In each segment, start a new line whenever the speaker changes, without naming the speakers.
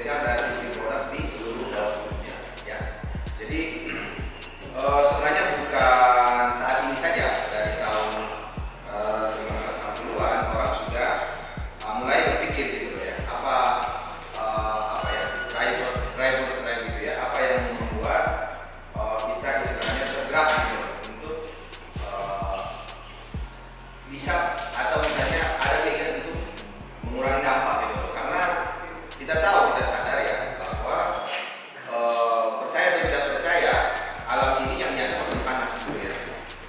potensial dari sistem produk di seluruh dunia. Ya. Jadi sebenarnya bukan saat ini saja, dari tahun 1960-an orang sudah mulai berpikir gitu ya, apa ya, driver gitu ya, apa yang membuat kita istilahnya tergerak gitu untuk bisa atau misalnya ada keinginan untuk mengurangi dampak gitu, karena kita tahu, kita sadar ya bahwa percaya atau tidak percaya, alam ini yang nyata makin panas gitu ya.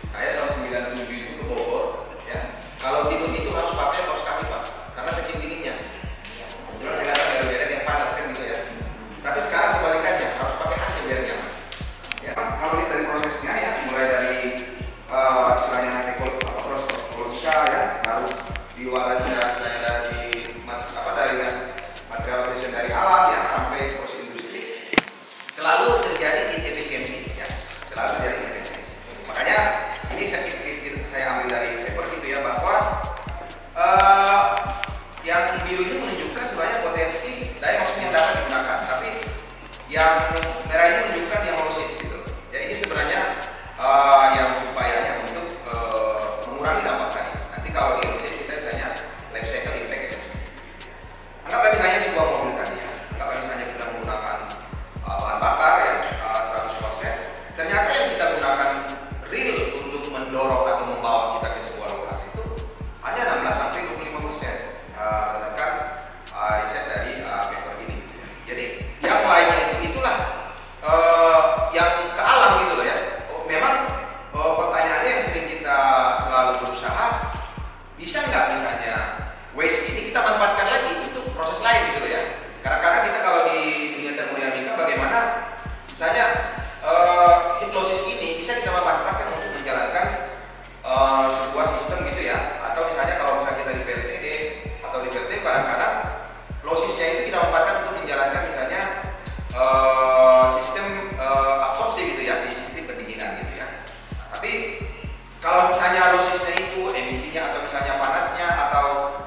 Saya tahun 97 itu ke Bogor ya, kalau tidur itu harus pakai kaos kaki Pak, karena saking dinginnya. Kebetulan saya datang dari daerah yang panas kan gitu ya, tapi sekarang kebalikannya, harus pakai AC biar nyaman ya. Kalau lihat dari prosesnya ya, mulai dari istilahnya proses ekologika ya, lalu diolah dari material produksi dari alam ya, sampai proses industri, selalu terjadi inefisiensi ya, selalu terjadi inefisiensi. Makanya ini saya ambil dari paper gitu ya, bahwa yang biru ini menunjukkan sebenarnya potensi daya maksudnya yang dapat digunakan, tapi yang merah ini menunjukkan yang losis gitu ya. Ini sebenarnya yang upayanya untuk mengurangi dampak tadi. Nanti kalau di LC kita misalnya life cycle impact assessment. Anggaplah misalnya sebuah mobil tadi ya, anggaplah misalnya kita menggunakan bahan bakar ya 100%, ternyata yang kita gunakan real untuk mendorong atau membawa kita ke sebuah lokasi itu hanya 16-25%, berdasarkan riset dari paper ini. Jadi yang lainnya itulah yang ke alam gitu loh ya. Memang pertanyaannya yang sering kita selalu berusaha, bisa nggak misalnya waste ini kita manfaatkan lagi untuk proses lain gitu loh ya. Kadang-kadang kita kalau di dunia termodinamika, bagaimana misalnya hipnosis ini bisa kita manfaatkan untuk menjalankan sebuah sistem gitu ya. Atau misalnya kalau misalnya kita di PLTD atau di PLT, kadang-kadang losisnya itu kita manfaatkan untuk menjalankan misalnya sistem absorpsi gitu ya, di sistem pendinginan gitu ya. Tapi kalau misalnya losisnya itu emisinya atau misalnya panasnya atau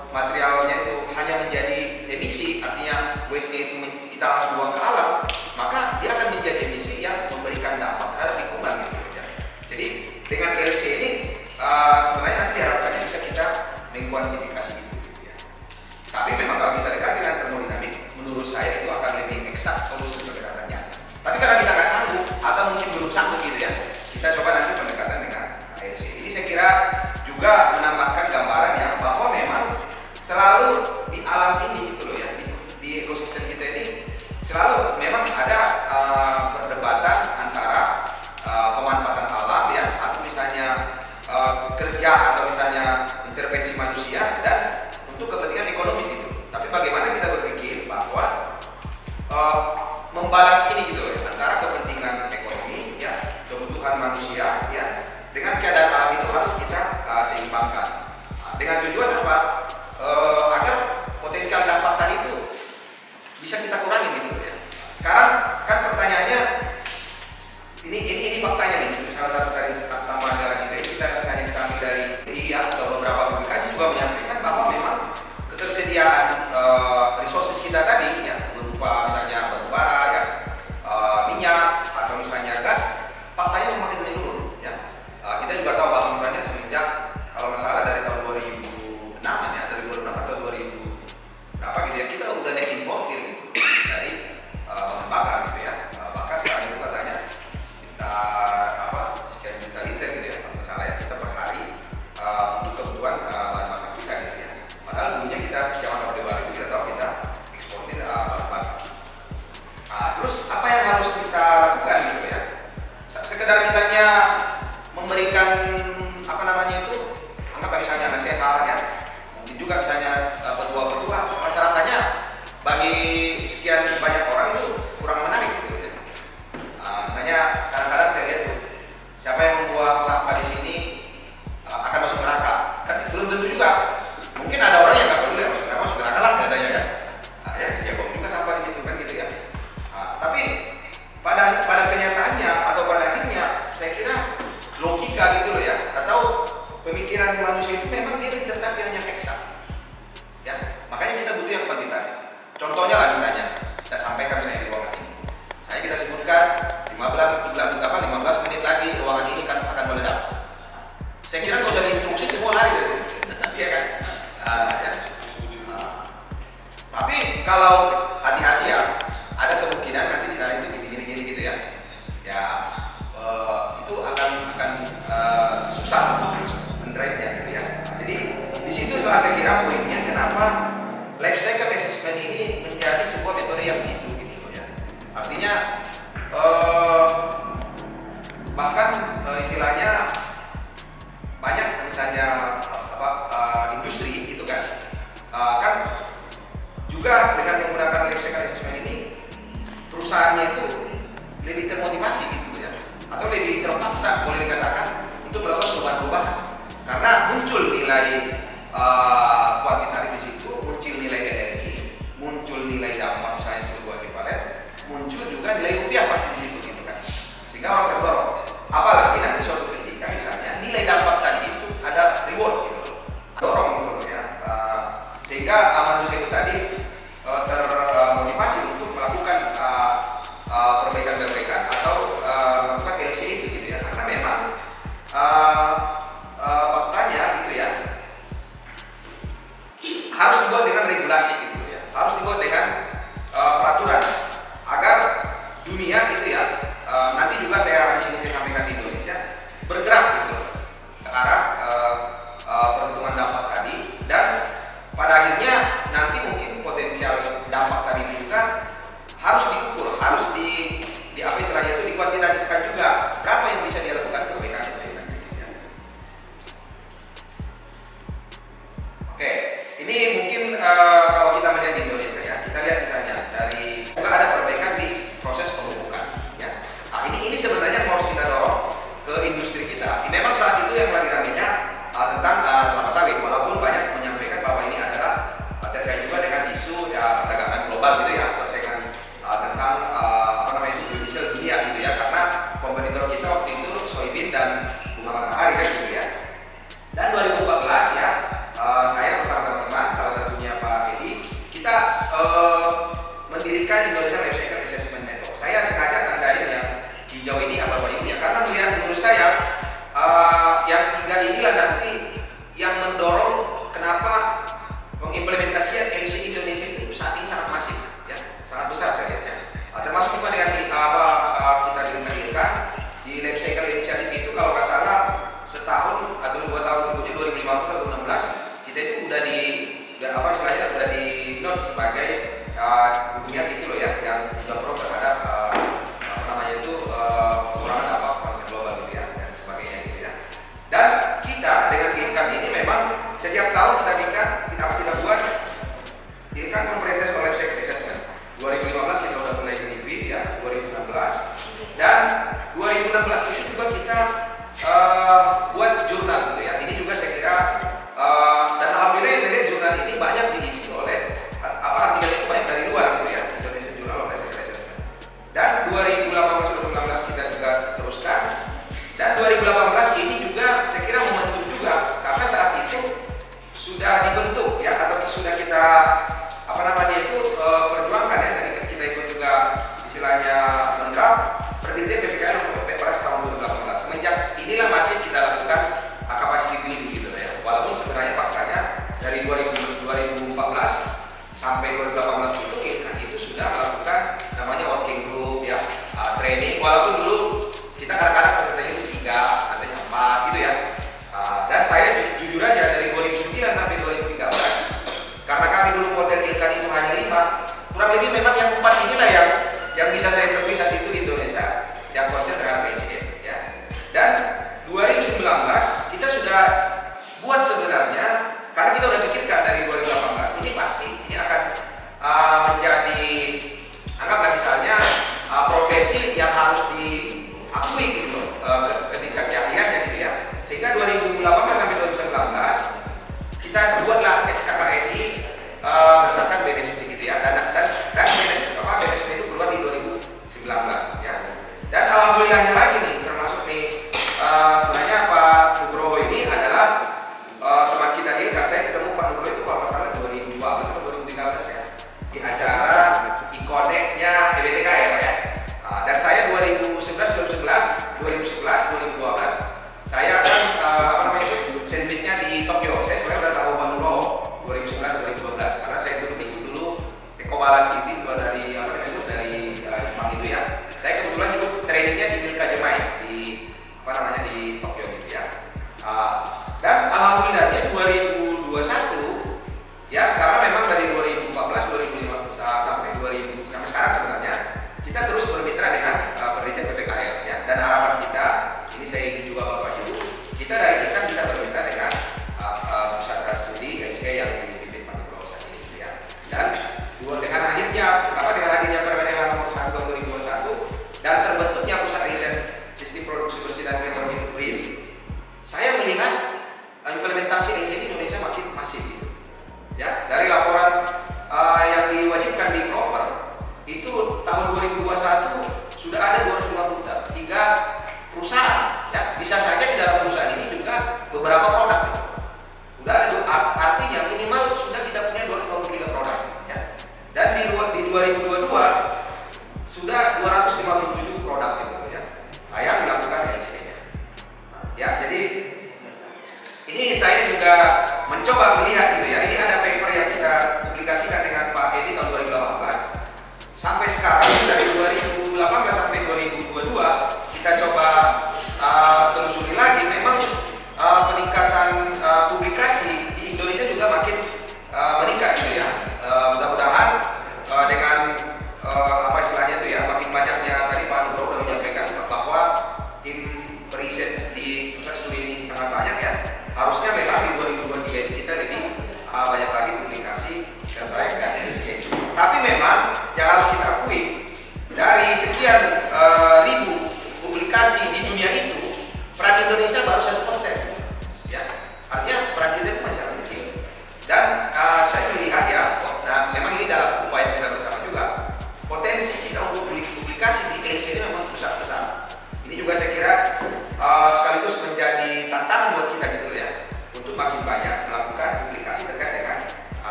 materialnya itu hanya menjadi emisi, artinya waste-nya itu kita langsung buang ke alam, maka dia akan menjadi emisi yang memberikan dampak terhadap lingkungan gitu ya. Jadi dengan LC ini sebenarnya nanti diharapkannya bisa kita mengkuantifikasi itu gitu ya. Tapi memang kalau kita dekat dengan termodinamik, menurut saya itu akan lebih eksak solusi pendekatannya. Tapi karena kita nggak sanggup atau mungkin belum sanggup gitu ya, kita coba nanti pendekatan dengan LC. Ini saya kira juga menambahkan gambaran ya, bahwa memang selalu di alam ini gitu loh ya, di ekosistem kita ini selalu memang ada perdebatan antara pemanfaatan alam ya, atau misalnya kerja atau misalnya intervensi manusia dan untuk kepentingan ekonomi gitu. Tapi bagaimana kita berpikir bahwa membalans ini gitu loh ya, antara kepentingan ekonomi ya, kebutuhan manusia ya, dengan keadaan alam itu harus kita seimbangkan. Dengan tujuan apa? Agar potensial dampak tadi itu bisa kita kurangi gitu ya. Sekarang kan pertanyaannya, ini faktanya nih, salah satu dari tambahan negara kita itu, kita ambil dari dia atau beberapa publikasi juga menyampaikan bahwa memang ketersediaan resources kita tadi ya, berupa misalnya batu bara ya, minyak atau misalnya gas, faktanya semakin menurun ya. Kita juga tahu bahwa misalnya semenjak, kalau nggak salah dari tahun 2006 ya, dari 2006 atau 2000 berapa gitu ya, kita udah net importir gitu, dari bahan bakar gitu ya. Bahkan sekarang itu katanya kita sekian juta liter gitu ya, kalau nggak salah ya, kita per hari untuk kebutuhan bahan bakar kita gitu ya. Padahal dulunya kita zaman Orde Baru itu kita tahu kita eksportir bahan bakar. Terus apa yang harus kita lakukan gitu ya? Sekedar misalnya memberikan apa namanya itu, anggap misalnya nasihat ya, mungkin juga misalnya petua-petua, rasa-rasanya bagi sekian banyak orang itu kurang menarik gitu ya. Misalnya kadang-kadang saya lihat tuh, siapa yang membuang sampah di sini akan masuk neraka, kan belum tentu juga. Mungkin ada orang yang nggak peduli masuk neraka lah katanya kan, ya buang juga sampah di situ kan gitu ya. Tapi pada kenyataannya atau pada akhirnya saya kira logika gitu loh ya, Artinya bahkan istilahnya banyak misalnya industri gitu kan, kan juga dengan menggunakan life cycle assessment ini perusahaannya itu lebih termotivasi gitu ya, atau lebih terpaksa boleh dikatakan untuk melakukan perubahan-perubahan karena muncul nilai kuantitatif di situ, muncul nilai energi, muncul nilai dampak misalnya sebuah ekivalen, muncul juga nilai rupiah pasti di situ gitu kan, sehingga orang terdorong. Apalagi nanti suatu ketika misalnya nilai dampak tadi itu ada reward gitu, dorong gitu ya, sehingga manusia itu tadi termotivasi untuk melakukan perbaikan-perbaikan atau melakukan LCA itu gitu ya, karena memang faktanya gitu ya harus dibuat dengan regulasi gitu ya, harus dibuat dengan peraturan agar dunia gitu ya, nanti juga saya di sini saya sampaikan di Indonesia bergerak gitu ke arah perhitungan dampak tadi, dan pada akhirnya nanti mungkin potensial dampak tadi juga harus diukur, harus di apa istilahnya itu dikuantitatifkan juga berapa yang bisa dia lakukan perbaikan itu ya. Oke, ini mungkin kalau kita melihat di Indonesia ya, kita lihat misalnya dari juga ada perbaikan di proses pemupukan ya. Nah, ini sebenarnya harus kita dorong ke industri kita. Ini memang saat itu yang lagi ramainya tentang kelapa sawit, walaupun banyak menyampaikan bahwa ini adalah terkait juga dengan isu ya perdagangan global gitu ya, persaingan tentang apa namanya itu biodiesel dunia gitu ya, karena kompetitor kita waktu itu soybean dan bunga matahari kan gitu ya. Dan 2014 ya, saya bersama teman-teman, salah satunya Pak Edi, kita mendirikan Indonesia Life Cycle Assessment Network. Saya sengaja tandain yang hijau ini apa ini ya, karena melihat menurut saya yang tiga inilah nanti yang mendorong kenapa mengimplementasikan LCA Indonesia itu saat ini sangat masif ya, sangat besar saya lihat ya. Termasuk juga dengan kita dihadirkan di Life Cycle Initiative itu, kalau nggak salah setahun atau 2 tahun berikutnya 2015 atau 2016 kita itu udah apa istilahnya udah di note sebagai dunia itu loh ya, yang sudah pro terhadap apa namanya itu pengurangan dampak pemanasan global gitu ya, dan sebagainya gitu ya. Dan kita dengan ILKAN ini memang setiap tahun kita buat ILKAN Comprehensive Life Cycle Assessment. 2015 kita udah mulai di ya, 2016, dan 2016 itu juga kita buat jurnal gitu ya. Ini juga saya kira dan alhamdulillah saya lihat jurnal ini banyak diisi oleh artikel itu banyak dari luar gitu ya, Indonesia Journal of Life Cycle Assessment. Dan 2018-2016 kita juga teruskan, dan 2018 ini juga saya kira momentum juga karena saat itu sudah dibentuk ya, atau sudah kita apa namanya itu perjuangkan ya, dan kita ikut juga istilahnya mendraft Perdirian PPKN untuk PPRS tahun 2018. Semenjak inilah masih kita lakukan capacity building gitu ya, walaupun sebenarnya faktanya dari 2014 sampai 2018 itu sudah melakukan namanya working group ya, training, walaupun dulu kita kadang-kadang pesertanya itu 3, katanya 4 gitu ya. Dan saya jujur aja dari 2009 sampai 2013, karena kami dulu model ILKAN itu hanya 5, kurang lebih memang yang 4 inilah yang bisa saya temui saat itu di Indonesia yang konsen terhadap LCA ya. Dan 2019 kita sudah buat sebenarnya, karena kita udah pikirkan dari 2018 ini pasti ini akan menjadi anggaplah misalnya profesi yang harus diakui gitu ketika keahliannya gitu ya. Sehingga 2018 sampai 2019 kita buatlah SKKNI berdasarkan BNSP gitu ya, dan BNSP itu keluar di 2019 ya. Dan alhamdulillahnya lagi nih, termasuk nih sebenarnya Pak Nugroho ini adalah teman kita nih, kan saya ketemu Pak Nugroho itu kalau masalah 2012 atau 2013 ya, di acara e-connect-nya LDK ya Pak ya. Dan saya 2011, 2012 saya kan apa namanya itu sandwich-nya di Tokyo. Saya sebenarnya udah tahu Pak Nugroho 2011, 2012 karena saya ikut dulu Ekobalan City dari apa namanya itu dari Jepang itu ya. Saya kebetulan juga trainingnya di Milkajemai di apa namanya di Tokyo gitu ya. Dan alhamdulillahnya 2021 ya, karena memang dari 2014, 2015 sampai 2000 sampai sekarang sebenarnya kita terus tahun 2021 sudah ada 253 perusahaan. Ya, bisa saja di dalam perusahaan ini juga beberapa produk. Sudah ada, artinya minimal sudah kita punya 253 produk. Ya. Dan di 2022 sudah 257 produk ya, yang dilakukan LCA. Ya, jadi ini saya juga mencoba melihat gitu ya. Ini ada paper yang kita publikasikan dengan Pak Edi tahun 2018. Sampai sekarang dari 2018 sampai 2022 kita coba telusuri lagi. Memang peningkatan publikasi di Indonesia juga makin meningkat gitu ya. Mudah-mudahan dengan apa istilahnya itu ya, makin banyaknya tadi Pak Nugro sudah menyampaikan bahwa tim riset di pusat studi ini sangat banyak ya. Harusnya memang di 2023 ini kita lebih banyak lagi publikasi terkait dengan LCA. Tapi memang yang harus kita akui, dari sekian ribu publikasi di dunia itu, peran Indonesia baru 1%. Ya, artinya peran kita itu masih sangat kecil. Dan saya melihat ya, nah memang ini dalam upaya kita bersama juga, potensi kita untuk publikasi di LCA ini memang besar-besar. Ini juga saya kira sekaligus menjadi tantangan buat kita gitu ya, untuk makin banyak melakukan publikasi terkait dengan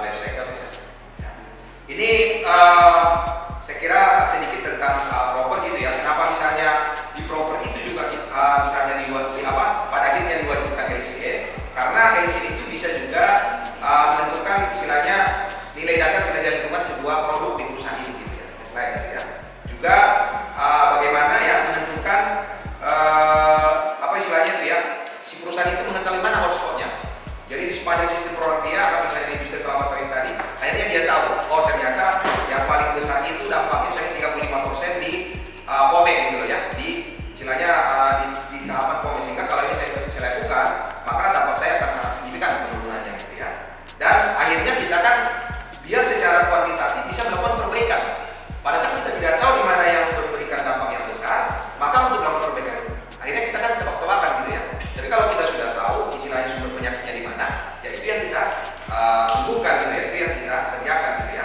life cycle research. Ini saya kira sedikit tentang proper gitu ya. Kenapa misalnya di proper itu juga misalnya pada akhirnya diwajibkan LCA, karena LCA itu bisa juga menentukan istilahnya nilai dasar kinerja lingkungan sebuah produk di perusahaan ini gitu ya. Selain itu ya, juga bagaimana ya menentukan apa istilahnya itu ya, si perusahaan itu mengetahui mana hotspotnya. Jadi di sepanjang sistem produk dia, kalau misalnya di industri kelapa sawit tadi, akhirnya dia tahu, oh ternyata yang paling besar itu dampaknya misalnya 35% di POME gitu loh ya, di istilahnya di tahapan POME, sehingga kalau ini saya lakukan, maka dampak saya akan sangat signifikan penurunannya gitu ya. Dan akhirnya kita kan biar secara kuantitatif bisa melakukan perbaikan. Pada saat kita tidak tahu di mana yang memberikan dampak yang besar, maka untuk melakukan perbaikan akhirnya kita kan tebak-tebakan gitu ya. Jadi kalau kita sudah tahu istilahnya sumber penyakitnya di mana, ya itu yang kita sembuhkan gitu ya, itu yang kita kerjakan gitu ya.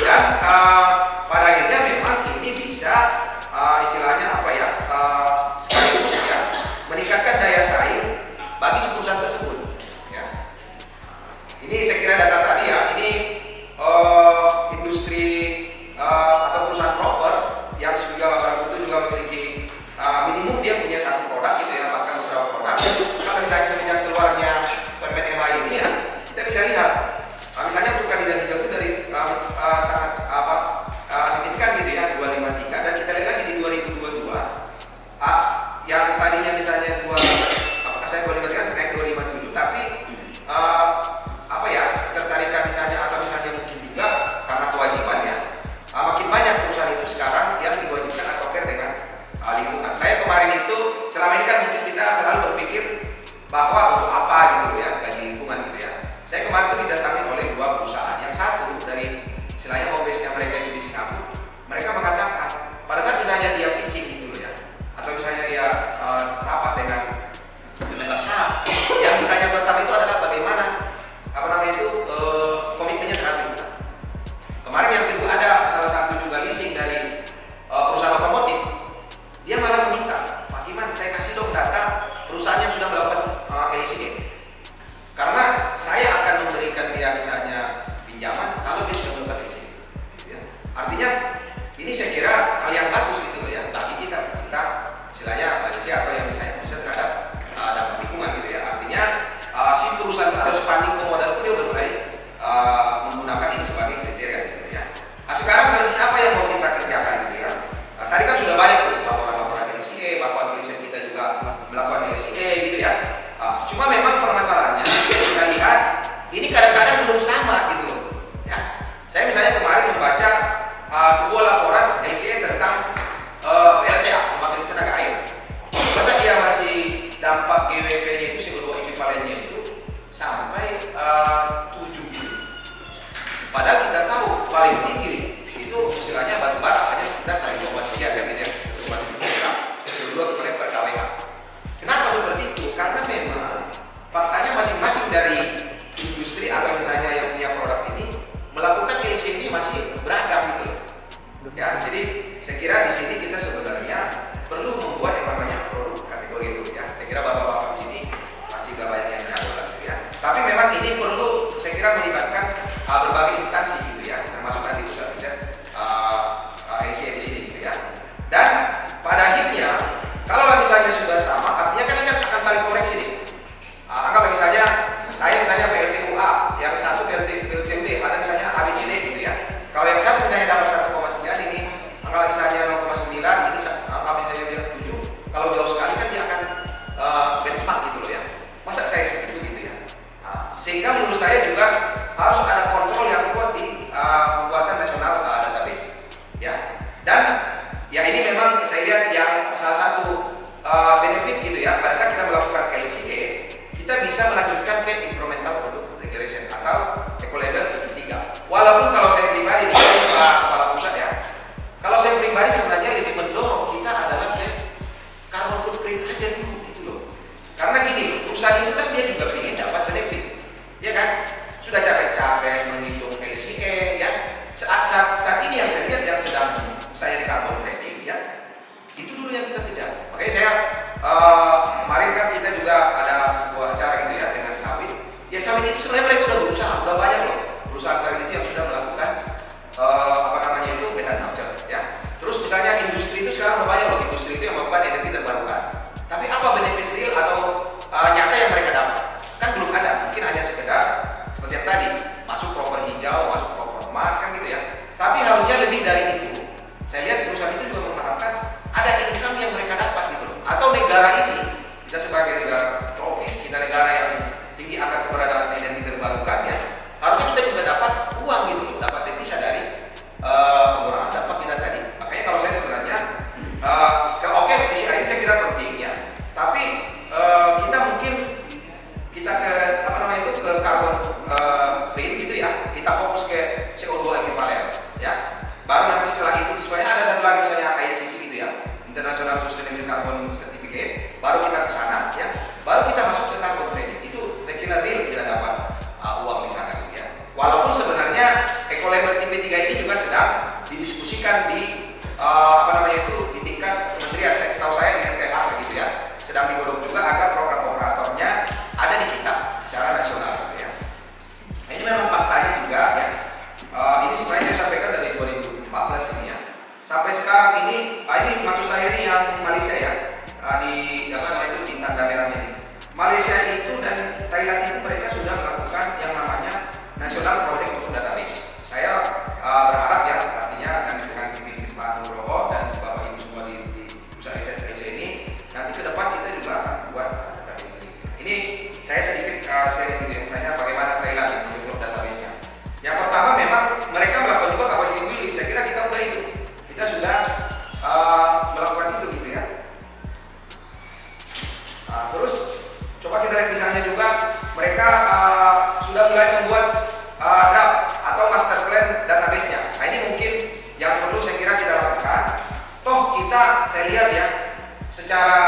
Dan pada akhirnya memang ini bisa istilahnya apa ya, sekaligus ya meningkatkan daya saing bagi si perusahaan tersebut. Ya. Ini saya kira data tadi ya, ini industri atau perusahaan proper yang juga barang itu juga memiliki minimum dia punya satu produk gitu ya, bahkan beberapa produk. Kalau misalnya semenjak keluarnya permen yang lain ini ya, kita bisa lihat misalnya untuk kandidat hijau itu dari sangat signifikan gitu ya, 253, dan kita lihat lagi di 2022 yang tadinya misalnya apakah saya 253 kan naik 257, tapi apa ya, ketertarikan misalnya atau misalnya mungkin juga karena kewajiban ya, makin banyak perusahaan itu sekarang yang diwajibkan atau care dengan lingkungan. Saya kemarin itu, selama ini kan mungkin kita selalu berpikir bahwa untuk apa gitu ya, bagi lingkungan gitu ya. Saya kemarin itu didatangi oleh dua perusahaan. Yang satu dari istilahnya home base-nya mereka itu di Singapura. Mereka mengatakan pada saat misalnya dia pitching gitu loh ya, atau misalnya dia rapat dengan saham, yang ditanya pertama itu adalah bagaimana komitmennya terhadap lingkungan. Kemarin yang kedua ada salah satu juga leasing dari perusahaan otomotif. Dia malah meminta, Pak Iman, saya kasih dong data perusahaan yang sudah melakukan saya kira di sini kita sebenarnya perlu membuat yang namanya produk kategori itu ya. Saya kira bapak-bapak di sini pasti gak banyak yang menyadari gitu ya. Tapi memang ini perlu saya kira melibatkan berbagai instansi gitu ya, termasuk nanti pusat riset NCA di sini gitu ya. Dan pada akhirnya kalau misalnya sudah sama, artinya kan akan saling koreksi nih. Anggap misalnya saya misalnya PLTU A, yang satu PLTU B, ada misalnya ABCD gitu ya. Kalau yang satu misalnya dapat 1,9 ini, anggap misalnya 0,9 ini, anggap misalnya dia 7. Kalau jauh sekali kan dia akan benchmark gitu loh ya. Masa saya segitu gitu ya. Sehingga menurut saya juga harus ada kontrol yang kuat di pembuatan nasional database ya. Dan ya ini memang saya lihat yang salah satu benefit gitu ya, pada saat kita melakukan LCA kita bisa melanjutkan ke incremental product regression atau eco level 3. Walaupun kalau saya pribadi di kepala pusat ya, kalau saya pribadi sebenarnya lebih mendorong kita adalah ke carbon footprint aja dulu gitu loh. Karena gini loh, perusahaan itu kan dia juga ingin dapat benefit, ya kan? Sudah capek-capek menghitung LCA ya. Saat ini yang saya lihat yang sedang saya di carbon trading ya, itu dulu yang kita kejar. Makanya saya kemarin kan kita juga ada sebuah acara gitu ya dengan sawit. Ya sawit itu sebenarnya mereka udah berusaha, udah banyak loh perusahaan sawit itu yang sudah melakukan apa namanya itu methane capture ya. Terus misalnya industri itu sekarang udah banyak loh, industri itu yang melakukan energi terbarukan. Tapi apa benefit real atau nyata yang mereka dapat? Kan belum ada, mungkin hanya sekedar seperti yang tadi, masuk proper hijau, masuk proper emas kan gitu ya. Tapi harusnya lebih dari itu. Saya lihat perusahaan itu juga mengharapkan ada income yang mereka dapat gitu loh. Atau negara ini, kita sebagai negara tropis, kita negara yang tinggi akan keberadaan energi terbarukan ya, harusnya kita juga dapat uang gitu loh, dapat devisa dari pengurangan dampak kita tadi. Makanya kalau saya sebenarnya oke, PCI ini saya kira penting ya, tapi kita mungkin kita ke apa namanya itu ke carbon print gitu ya, kita fokus ke CO2 ekivalen ya. Baru nanti setelah itu sebenarnya ada satu lagi misalnya ICC gitu ya, International Sustainable Carbon Certificate, baru kita ke sana ya, baru kita masuk ke carbon trading. Itu saya kira real kita dapat uang di sana gitu ya. Walaupun sebenarnya eco label TP3 ini juga sedang didiskusikan di apa namanya itu di tingkat kementerian. Saya setahu saya dengan KHK gitu ya, sedang digodok juga agar program operatornya ada di kita secara nasional gitu ya. Nah, ini memang faktanya juga ya. Ini sebenarnya saya sampaikan dari 2014 ini ya. Sampai sekarang ini maksud saya ini yang Malaysia ya, di apa namanya itu di tanda merahnya ini. Malaysia itu dan Thailand itu mereka sudah melakukan yang namanya National Project untuk Database. Saya berharap ya artinya dengan pimpin Pak Nugroho dan Bapak Ibu semua di pusat riset Malaysia ini, nanti ke depan kita juga akan buat database ini. Ini saya sedikit sharing gitu misalnya bagaimana Thailand mendevelop database-nya. Yang pertama memang mereka melakukan juga capacity building. Saya kira kita udah itu. Kita sudah melakukan itu gitu ya. Terus coba kita lihat misalnya juga mereka sudah mulai membuat draft atau master plan database-nya. Nah ini mungkin yang perlu saya kira kita lakukan. Toh kita saya lihat ya secara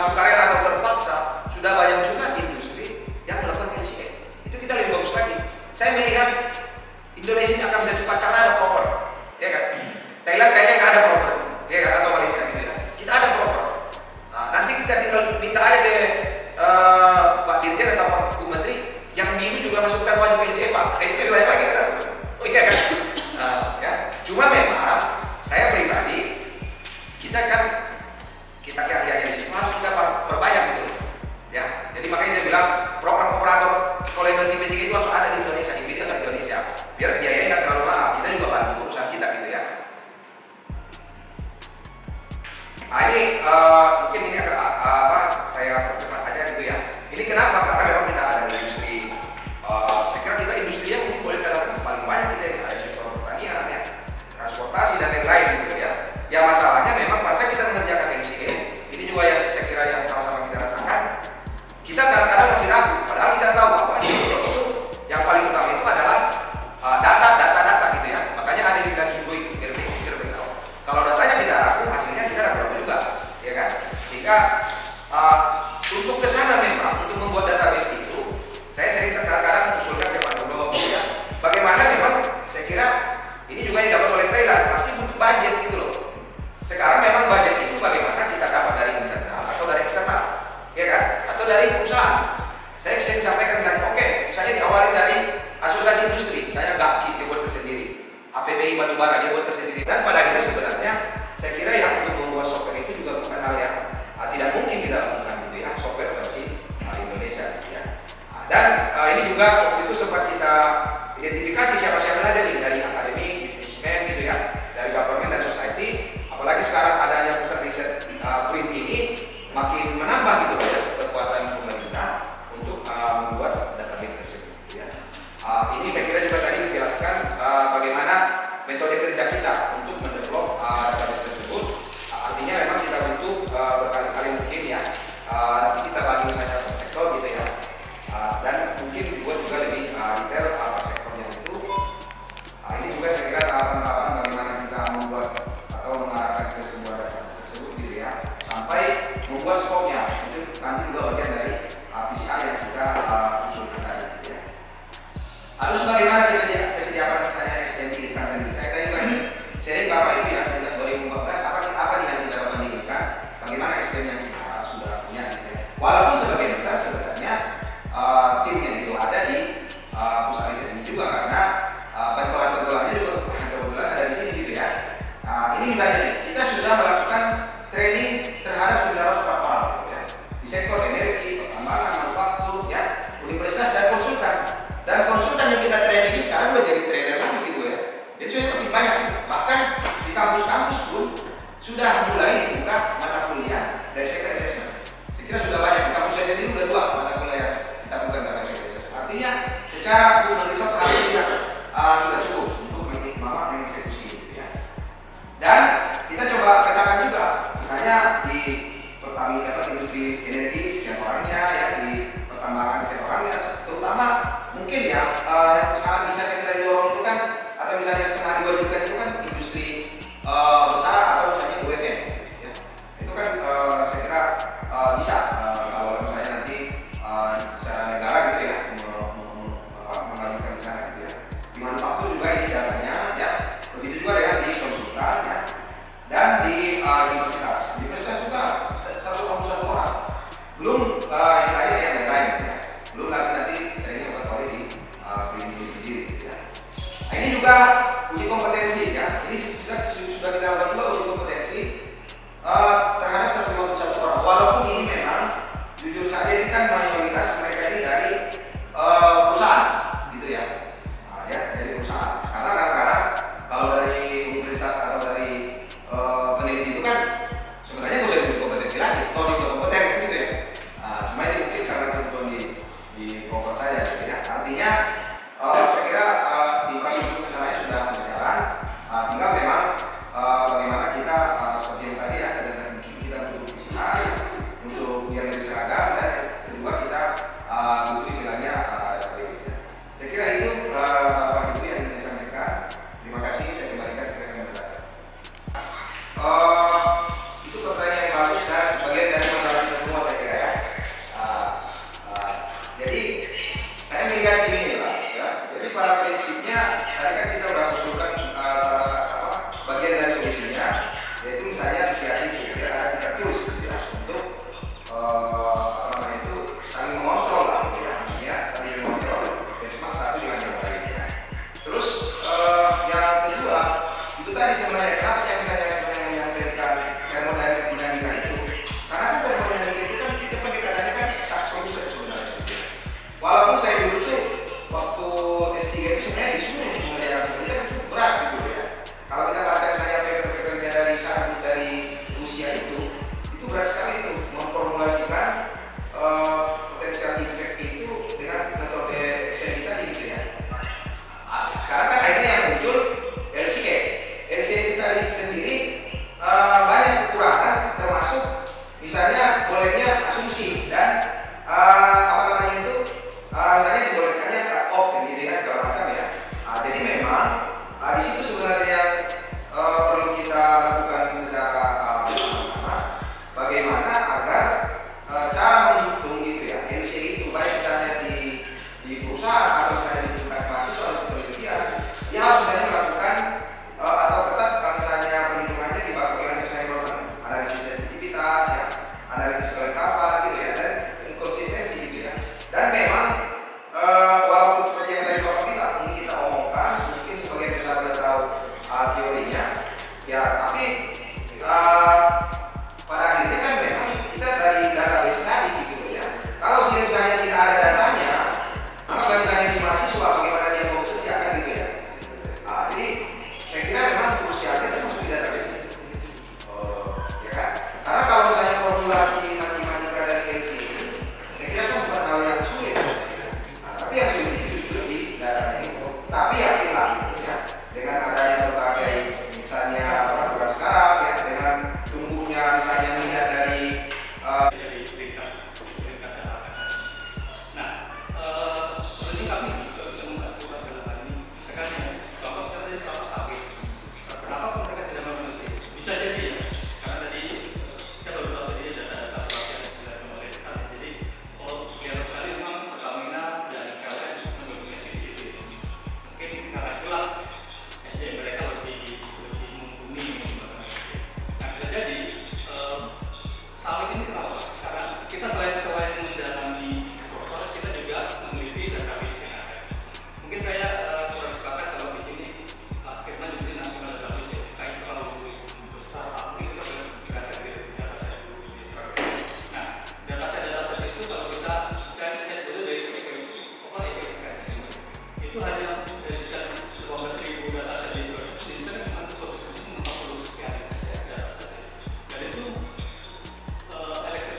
sukarela atau terpaksa sudah banyak juga industri yang melakukan LCA. Itu kita lebih bagus lagi. Saya melihat Indonesia akan bisa cepat karena ada proper, ya kan? Thailand kayaknya nggak ada proper, ya kan? Atau Malaysia gitu ya. Kita ada proper. Nah, nanti kita tinggal minta aja deh Pak Dirjen atau Pak Bu Menteri yang biru juga masukkan wajib LCA Pak. Itu lebih banyak lagi kan? Oh iya kan? Ya. Cuma memang saya pribadi kita keahliannya di situ harus kita perbanyak gitu loh. Ya. Jadi makanya saya bilang program operator kalau yang TP3 itu harus ada di Indonesia, IPD atau di Indonesia. Biar biayanya nggak terlalu mahal. Kita juga bantu perusahaan kita gitu ya. Nah ini mungkin ini agak saya percepat aja gitu ya. Ini kenapa? Karena memang kita ada di industri. Saya kira kita industri yang mungkin boleh dikatakan paling banyak kita yang ada di sektor pertanian ya, transportasi dan lain-lain gitu ya. Ya masalahnya memang pada saat kita mengerjakan LCA, ini juga yang saya kira yang sama-sama kita rasakan. Kita kadang-kadang masih ragu, padahal kita tahu apa LCA itu yang paling utama itu adalah data gitu ya. Makanya ada istilah itu kalau datanya kita ragu, hasilnya kita dapat juga, ya kan? Sehingga untuk kesana memang untuk membuat database itu, saya sering kadang-kadang usulkan ke Pak Nugroho ya. Bagaimana memang saya kira ini juga yang dapat oleh Thailand pasti butuh budget gitu loh. sudah mulai dibuka mata kuliah dari second assessment. Saya kira sudah banyak, di kampus saya sendiri sudah 2 mata kuliah yang kita buka dalam second assessment. Artinya secara human resource hari ini sudah cukup untuk mengeksekusi gitu ya. Dan kita coba petakan juga, misalnya di Pertamina atau industri energi sekian orangnya ya, di pertambangan sekian orangnya, terutama mungkin ya yang sangat bisa saya kira didorong itu kan, atau misalnya setengah diwajibkan itu kan industri besar atau misalnya BUMN ya. Itu kan saya kira bisa kalau misalnya nanti secara negara gitu ya mengajukan di sana gitu ya. Di manufaktur juga ini datanya ya, begitu juga ya di konsultan ya, dan di universitas. Universitas juga 181 orang, belum istilahnya yang lain ya, belum lagi nanti training mengetahui di klinik sendiri gitu ya. Nah, ini juga uji kompetensi ya, ini sudah kita lakukan juga uji kompetensi terhadap 151 orang, walaupun ini memang jujur saja ini kan mayoritas mereka ini dari perusahaan gitu ya. Nah, ya dari perusahaan, karena kadang-kadang kalau dari universitas atau dari peneliti itu kan sebenarnya nggak usah diuji kompetensi lagi, atau diuji kompetensi gitu ya. Nah, cuma ini mungkin karena kebetulan di cover saya gitu ya. Artinya saya kira infrastruktur kesananya sudah berjalan, tinggal memang bagaimana kita seperti yang tadi ya, kita butuh PCR untuk yang lebih seragam, dan kedua kita butuh istilahnya database ya. Saya kira itu Bapak Ibu yang saya sampaikan. Terima kasih, saya kembalikan ke rekan moderator. Itu pertanyaan yang bagus dan sebagian dari masalah kita semua saya kira ya. Jadi saya melihat ini lah ya. Jadi pada prinsipnya tadi kan kita sudah usulkan bagian dari solusinya, yaitu misalnya PCR itu ya, ada 3 tools gitu ya, untuk itu saling mengontrol lah gitu ya, artinya saling mengontrol benchmark satu dengan yang lain ya. Terus yang kedua itu tadi sebenarnya kenapa saya misalnya menyampaikan termodinamika dinamika itu, karena kan termodinamika itu kan itu pendekatannya kan exact solution sebenarnya gitu ya. Walaupun saya dulu tuh waktu S3 itu sebenarnya disuruh untuk mengenai sebenarnya kan cukup berat gitu ya. Kalau kita baca misalnya paper-papernya dari Rusia itu berat sekali itu memformulasikan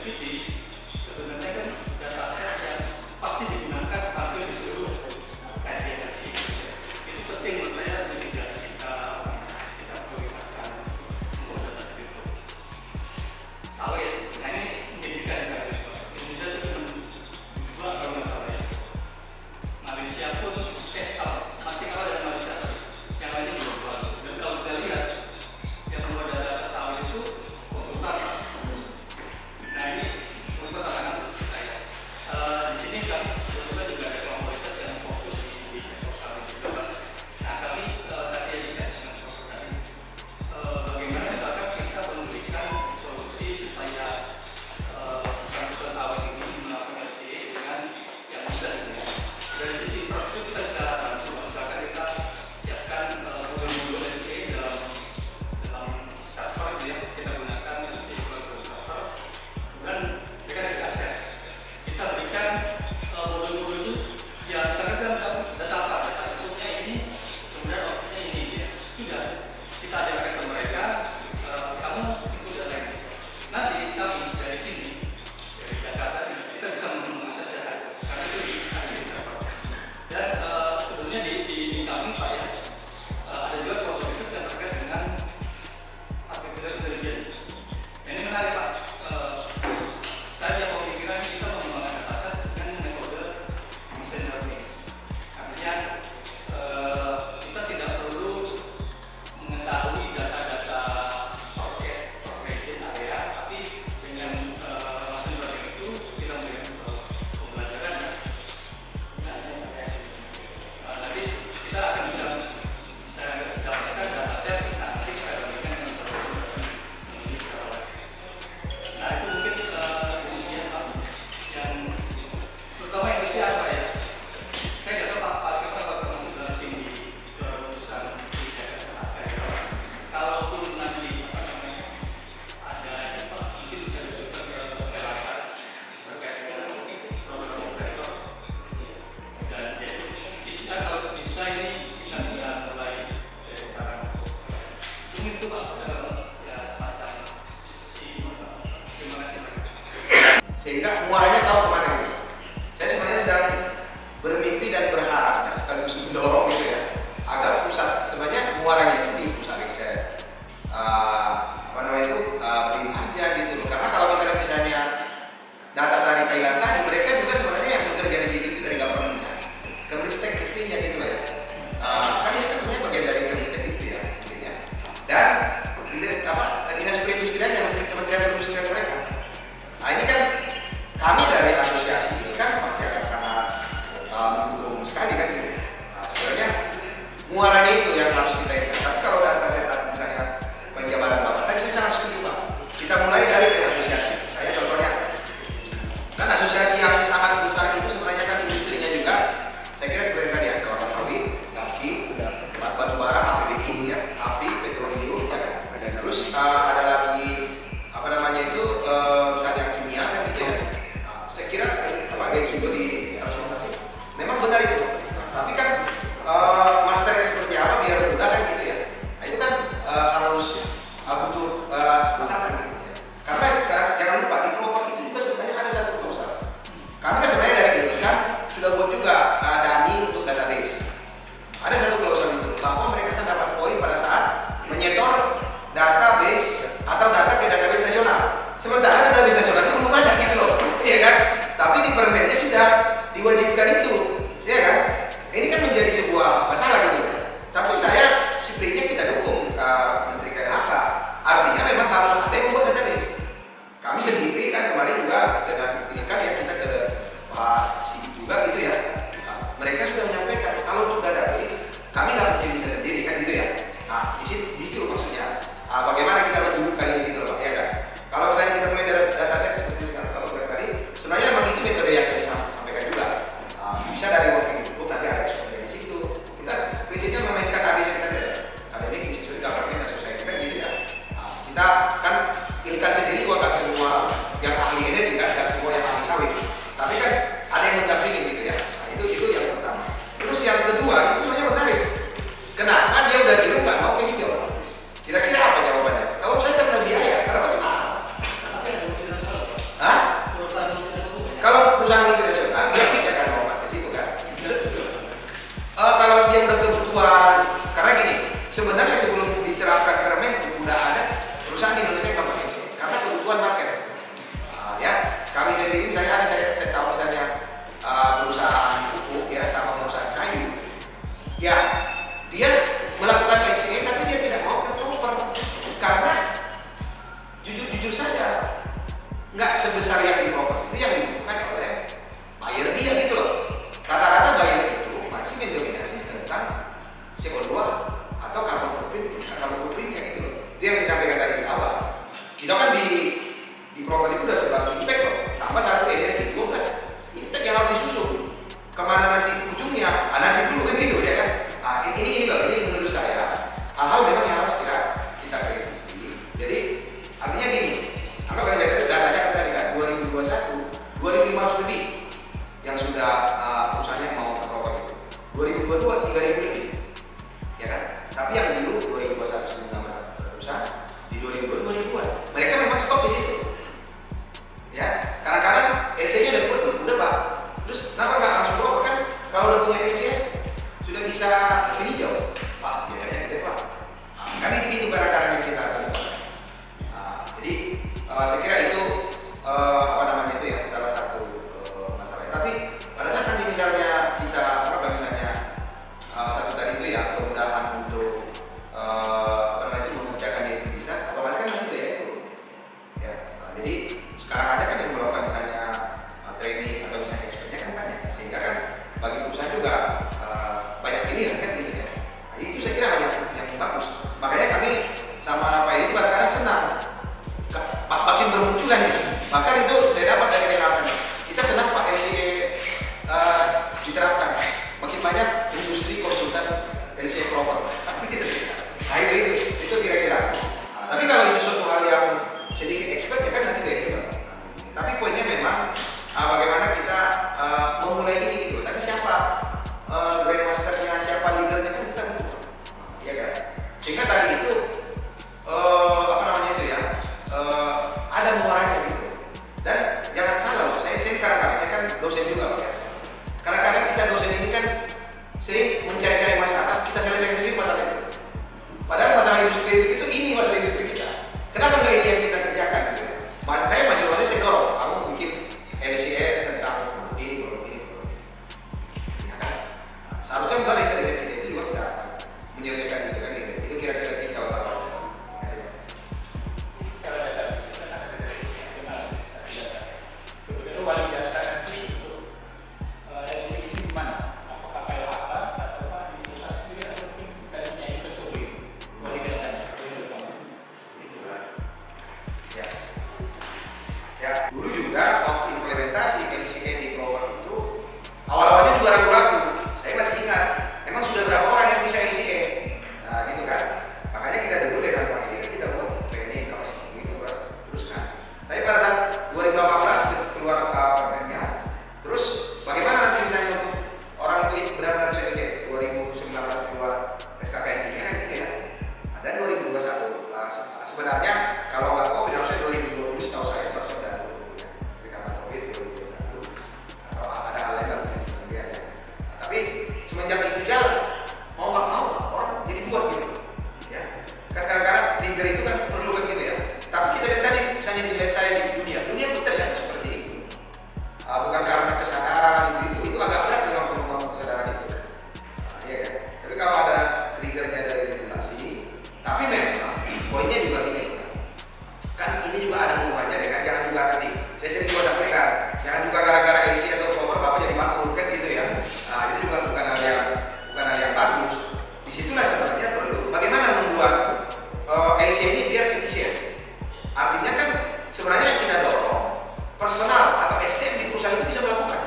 City sebenarnya kan dataset yang pasti digunakan hampir di seluruh aplikasi. Itu penting menurut saya jadi kita prioritaskan untuk data itu. Sawit, nah ini menjadikan sawit. Indonesia itu cuma 2 kalau nggak salah ya. Malaysia pun masih kalah dari Malaysia, yang lainnya belum keluar. Dan kalau kita lihat yang membuat data sawit itu konsultan. Nah ini merupakan tantangan untuk saya. Di sini kami juga ada kelompok riset yang fokus di sektor sawit juga. Nah kami tadi lihat dengan kelompok tadi bagaimana misalkan kita memberikan solusi supaya perusahaan sawit ini melakukan RCA dengan yang mudah gitu ya. Dari sisi produk kita bisa bantu, misalkan kita siapkan modul-modul RCA dalam server gitu ya, kita gunakan server, kemudian mereka dapat akses. Kita berikan modul-modul itu, ya misalkan kita data bentuknya ini, kemudian outputnya ini, ya. Sudah kita ajarkan ke mereka, kamu ikut data ini. Nanti kami dari sini, dari Jakarta, kita bisa mengakses data itu, karena itu ada di server. Dan sebetulnya di kami Pak ya, ada juga kelompok riset yang terkait dengan artificial intelligence. Ini menarik Pak. Saya pemikiran kita mengembangkan dataset dengan metode machine learning. Artinya kita tidak perlu mengetahui data-data origin area, tapi dengan machine learning itu kita memberikan pembelajaran. Nanti kita akan bisa dapatkan dataset, nanti kita bandingkan dengan secara live. Nah itu mungkin kemudian Pak, yang terutama yang bisa apa ya? Saya nggak tahu Pak kita bakal masuk dalam tim di perusahaan di Jakarta. Kalaupun nanti apa namanya ada mungkin bisa disebutkan ke relawan terkait dengan profesi sektor. Dan jadi bisa kalau bisa ini kita bisa mulai dari sekarang. Mungkin itu Pak ya semacam diskusi masalah. Terima kasih Pak.
Sehingga muaranya tahu kemana ini. Saya sebenarnya sedang bermimpi dan berharap ya, sekaligus mendorong gitu ya, agar pusat sebenarnya muaranya itu di pusat riset BIM aja gitu loh. Karena kalau kita lihat misalnya data tadi Thailand tadi, mereka juga sebenarnya yang bekerja di sini dari government kan, Kemenristek itu-nya gitu loh ya. Kan ini kan sebenarnya bagian dari Kemenristek itu ya, intinya. Dan dinas perindustrian yang Kementerian Perindustrian mereka. Nah ini kan kami dari asosiasi ini kan pasti akan sangat mendukung sekali kan gitu ya. Nah, sebenarnya muaranya itu yang harus kita ingat. Tapi kalau data saya misalnya penjabaran Bapak tadi saya sangat setuju Pak. Kita mulai dari asosiasi. Saya contohnya kan asosiasi yang sangat besar itu sebenarnya kan industrinya juga. Saya kira seperti tadi ya, kelapa sawit, stafki, batu bara, APBI ya, api, petroleum ya kan. Terus ada lagi apa namanya itu misalnya kimia kan gitu ya. Nah, saya kira Pak Gaya juga di transportasi memang benar itu. Nah, tapi kan masternya seperti apa biar mudah kan gitu ya. Nah itu kan harus butuh kesepakatan gitu ya. Karena jangan lupa di kelompok itu juga sebenarnya ada satu proposal. Karena kan sebenarnya dari itu kan sudah buat juga DANI untuk database. Ada satu proposal itu bahwa mereka akan dapat poin pada saat menyetor database atau data ke database nasional. Sementara database nasional itu belum ada gitu loh, iya kan? Tapi di permennya sudah diwajibkan itu, iya kan? Ini kan menjadi sebuah masalah gitu ya. Tapi saya sebenarnya kita dukung Menteri KLHK. Artinya memang harus ada yang membuat database. Kami sendiri kan kemarin juga dengan ini kan ya kita ke Pak Sidi juga gitu ya. Nah, mereka sudah menyampaikan kalau untuk database kami dapat bisa sendiri kan gitu ya. Nah di situ maksudnya. Bagaimana kita mendudukkan ini gitu loh Pak, ya kan? Kalau misalnya kita mulai dari dataset seperti sekarang kalau tadi, sebenarnya memang itu metode yang kami sampaikan juga. Bisa dari working group nanti ada ekspor dari situ. Kita prinsipnya memainkan ABCD tadi ya, akademik, institusi, government, dan society kan gitu ya. Kita kan ilkan sendiri juga kan semua yang ahli energi kan, dan semua yang ahli sawit. Tapi kan ada yang mendampingi gitu ya. Nah, itu yang pertama. Terus yang kedua itu sebenarnya menarik. Kenapa dia udah biru nggak mau ke hijau? Kira-kira apa jawabannya? Kalau saya kan biaya, karena kan mahal. Hah? Kita kan di proper itu udah 11 impact loh, tambah satu energi 12 impact yang harus disusun. Kemana nanti ujungnya? Nanti dulu kan gitu ya kan. Ini loh, ini menurut saya hal-hal memang yang harus kita kritisi. Jadi artinya gini, anggap aja itu datanya kita lihat 2021 2.500 lebih yang sudah perusahaannya mau proper itu. 2022 3.000 lebih, ya kan? Tapi yang dulu 2021 900 di 2022 ribuan. Mereka memang stop di situ. Ya, kadang-kadang LC-nya udah dibuat udah Pak. Terus kenapa nggak langsung proper kan? Kalau udah punya LC sudah bisa ke hijau, Pak. Biayanya gede Pak. Kan itu kadang-kadang yang kita lakukan. Jadi saya kira itu apa namanya itu ya salah satu masalah. Tapi pada saat nanti misalnya kita misalnya satu tadi itu ya kemudahan untuk mengerjakan itu bisa, otomatis kan nanti daya itu. Ya, jadi sekarang ada kan yang melakukan misalnya training atau misalnya expertnya kan banyak, sehingga kan bagi perusahaan juga banyak pilihan kan gitu ya. Nah, itu saya kira yang bagus. Makanya kami sama Pak Edi kadang-kadang senang makin bermunculan gitu. Bahkan itu saya dapat dari pengalaman. Kita senang Pak LCA diterapkan. Makin banyak industri konsultan LCA proper. Tapi kita tidak. Nah itu kira-kira. Tapi kalau itu suatu hal yang sedikit expert ya kan nanti deh juga. Tapi poinnya memang bagaimana kita memulai ini gitu. Tapi siapa grandmasternya, siapa leadernya kan kita butuh. Iya kan? Sehingga tadi itu apa namanya itu ya ada muaranya gitu. Dan jangan salah loh, saya kadang-kadang saya kan dosen juga Pak. Kadang-kadang kita dosen ini kan sering mencari-cari masalah, kita selesaikan sendiri masalah itu. Padahal masalah industri itu ini masalah industri kita. Kenapa nggak ini yang kita kerjakan gitu? Saya masih proses, saya dorong, kamu bikin LCA tentang ini. Ya kan? Seharusnya bukan riset kita itu juga kita menyelesaikan itu kan gitu. Itu kira-kira sih kalau
wali data nanti untuk LC ini gimana? Apakah PLH atau di pusat sendiri atau kita punya ikut wali data?
Ya, dulu juga waktu implementasi LCA di Proper itu awal-awalnya juga ragu-ragu. Saya masih ingat, memang sudah berapa orang yang bisa LCA? Nah, gitu kan. Makanya kita dulu dengan Pak ini kan kita buat training kalau itu teruskan. Tapi pada saat 2018 keluar permennya, terus bagaimana nanti misalnya untuk orang itu benar-benar bisa LCA? 2019 keluar SKKN ini kan gitu ya. Dan 2021 sebenarnya kalau nggak COVID harusnya 2020 setahu saya itu harusnya udah karena COVID 2021 atau ada hal lain kemudian ya. Tapi semenjak itu jalan mau nggak mau orang jadi buat gitu ya. Kadang-kadang trigger itu kan perlu kan gitu ya. Tapi kita lihat tadi misalnya di slide saya di dunia pun ternyata seperti itu. Bukan karena kesadaran itu agak berat memang membangun kesadaran itu. Iya kan? Tapi kalau ada triggernya dari regulasi, tapi memang poinnya juga ini kan ini juga ada hubungannya dengan jangan juga nanti saya sering juga sampaikan jangan juga gara-gara LC atau proper bapak jadi bangkrut kan gitu ya. Nah itu juga bukan hal yang bagus. Disitulah sebenarnya perlu bagaimana membuat LC ini biar efisien. Artinya kan sebenarnya yang kita dorong personal atau SDM di perusahaan itu bisa melakukan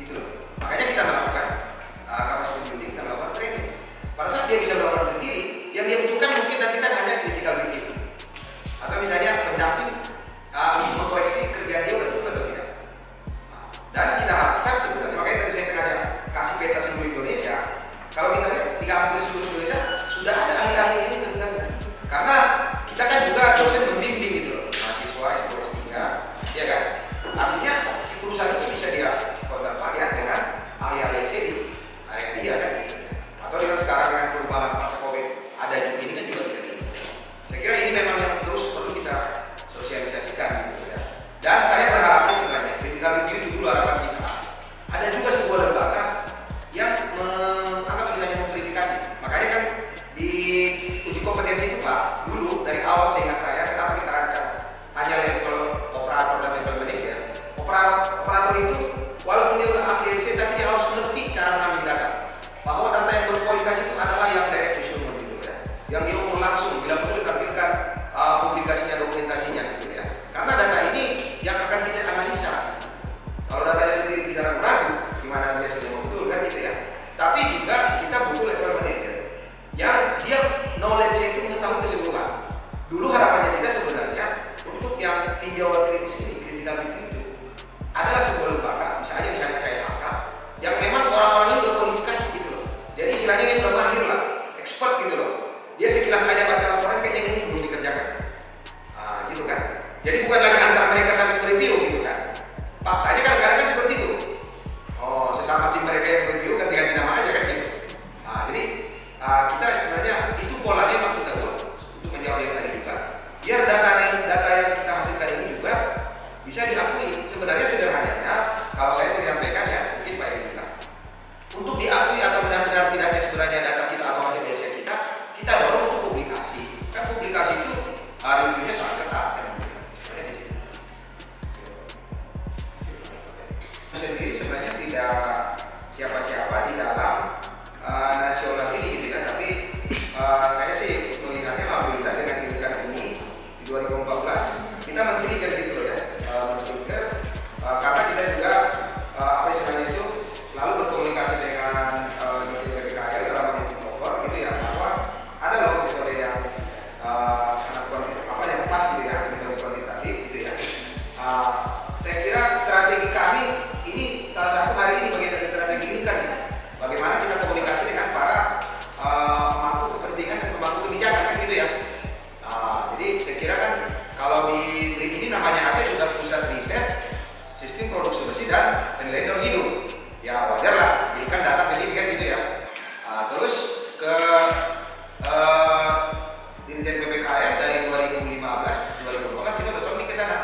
gitu loh. Makanya kita melakukan capacity building, kita melakukan training. Pada saat dia bisa melakukan sendiri, yang dia butuhkan mungkin nanti kan hanya critical thinking atau misalnya pendamping mengkoreksi kerjaan dia betul atau tidak. Dan kita harapkan sebenarnya makanya tadi saya sengaja kasih peta seluruh Indonesia. Kalau kita lihat di hampir seluruh Indonesia sudah ada ahli-ahli ini sebenarnya. Karena kita kan juga dosen membimbing gitu loh, mahasiswa S2 S3, ya kan. Artinya si perusahaan itu bisa dia kontak varian dengan ahli-ahli di area dia kan gitu. Atau dengan sekarang dengan perubahan masa COVID ada Zoom ini kan juga bisa. Saya kira ini memang yang terus perlu kita sosialisasi. tinjauan kritis ini, critical review itu adalah sebuah lembaga, misalnya kayak apa, yang memang orang-orang ini udah kualifikasi gitu loh. Jadi istilahnya dia udah mahir lah, expert gitu loh. Dia sekilas aja baca laporan kayaknya ini belum dikerjakan, gitu kan. Jadi bukan lagi antara mereka saling review gitu kan. Faktanya kadang-kadang kan seperti itu. Oh, sesama tim mereka yang review ganti-ganti nama aja kan gitu. Jadi kita sebenarnya itu polanya yang kita buat untuk menjawab yang tadi juga. Biar data yang kita hasilkan ini juga bisa diakui. Sebenarnya sederhananya, kalau saya sering sampaikan ya, mungkin Pak Edi juga. Untuk diakui atau benar-benar tidaknya sebenarnya data kita atau hasil riset kita dorong untuk publikasi. Kan publikasi itu reviewnya sangat ketat kan. Sebenarnya di sini. Sendiri sebenarnya tidak siapa-siapa di dalam nasional ini gitu kan, tapi saya sih melihatnya alhamdulillah dengan ilikan ini di 2014 kita men-trigger gitu loh ya, men-trigger karena kita juga apa istilahnya itu selalu berkomunikasi dengan BPKL dalam developer gitu ya, bahwa ada loh metode yang sangat kuantitatif, apa yang pas gitu ya, metode kuantitatif gitu ya. Saya kira strategi kami ini salah satu hari ini bagian dari strategi ini kan bagaimana kita komunikasi dengan para pemangku kepentingan dan pemangku kebijakan kan gitu ya. Jadi saya kira kan kalau di BRIN ini namanya aja sudah pusat riset sistem produksi bersih dan penilaian daur hidup. Ya wajar lah, jadi kan datang ke sini kan gitu ya. Terus ke Dirjen BPKL dari 2015 kita bersama ke sana.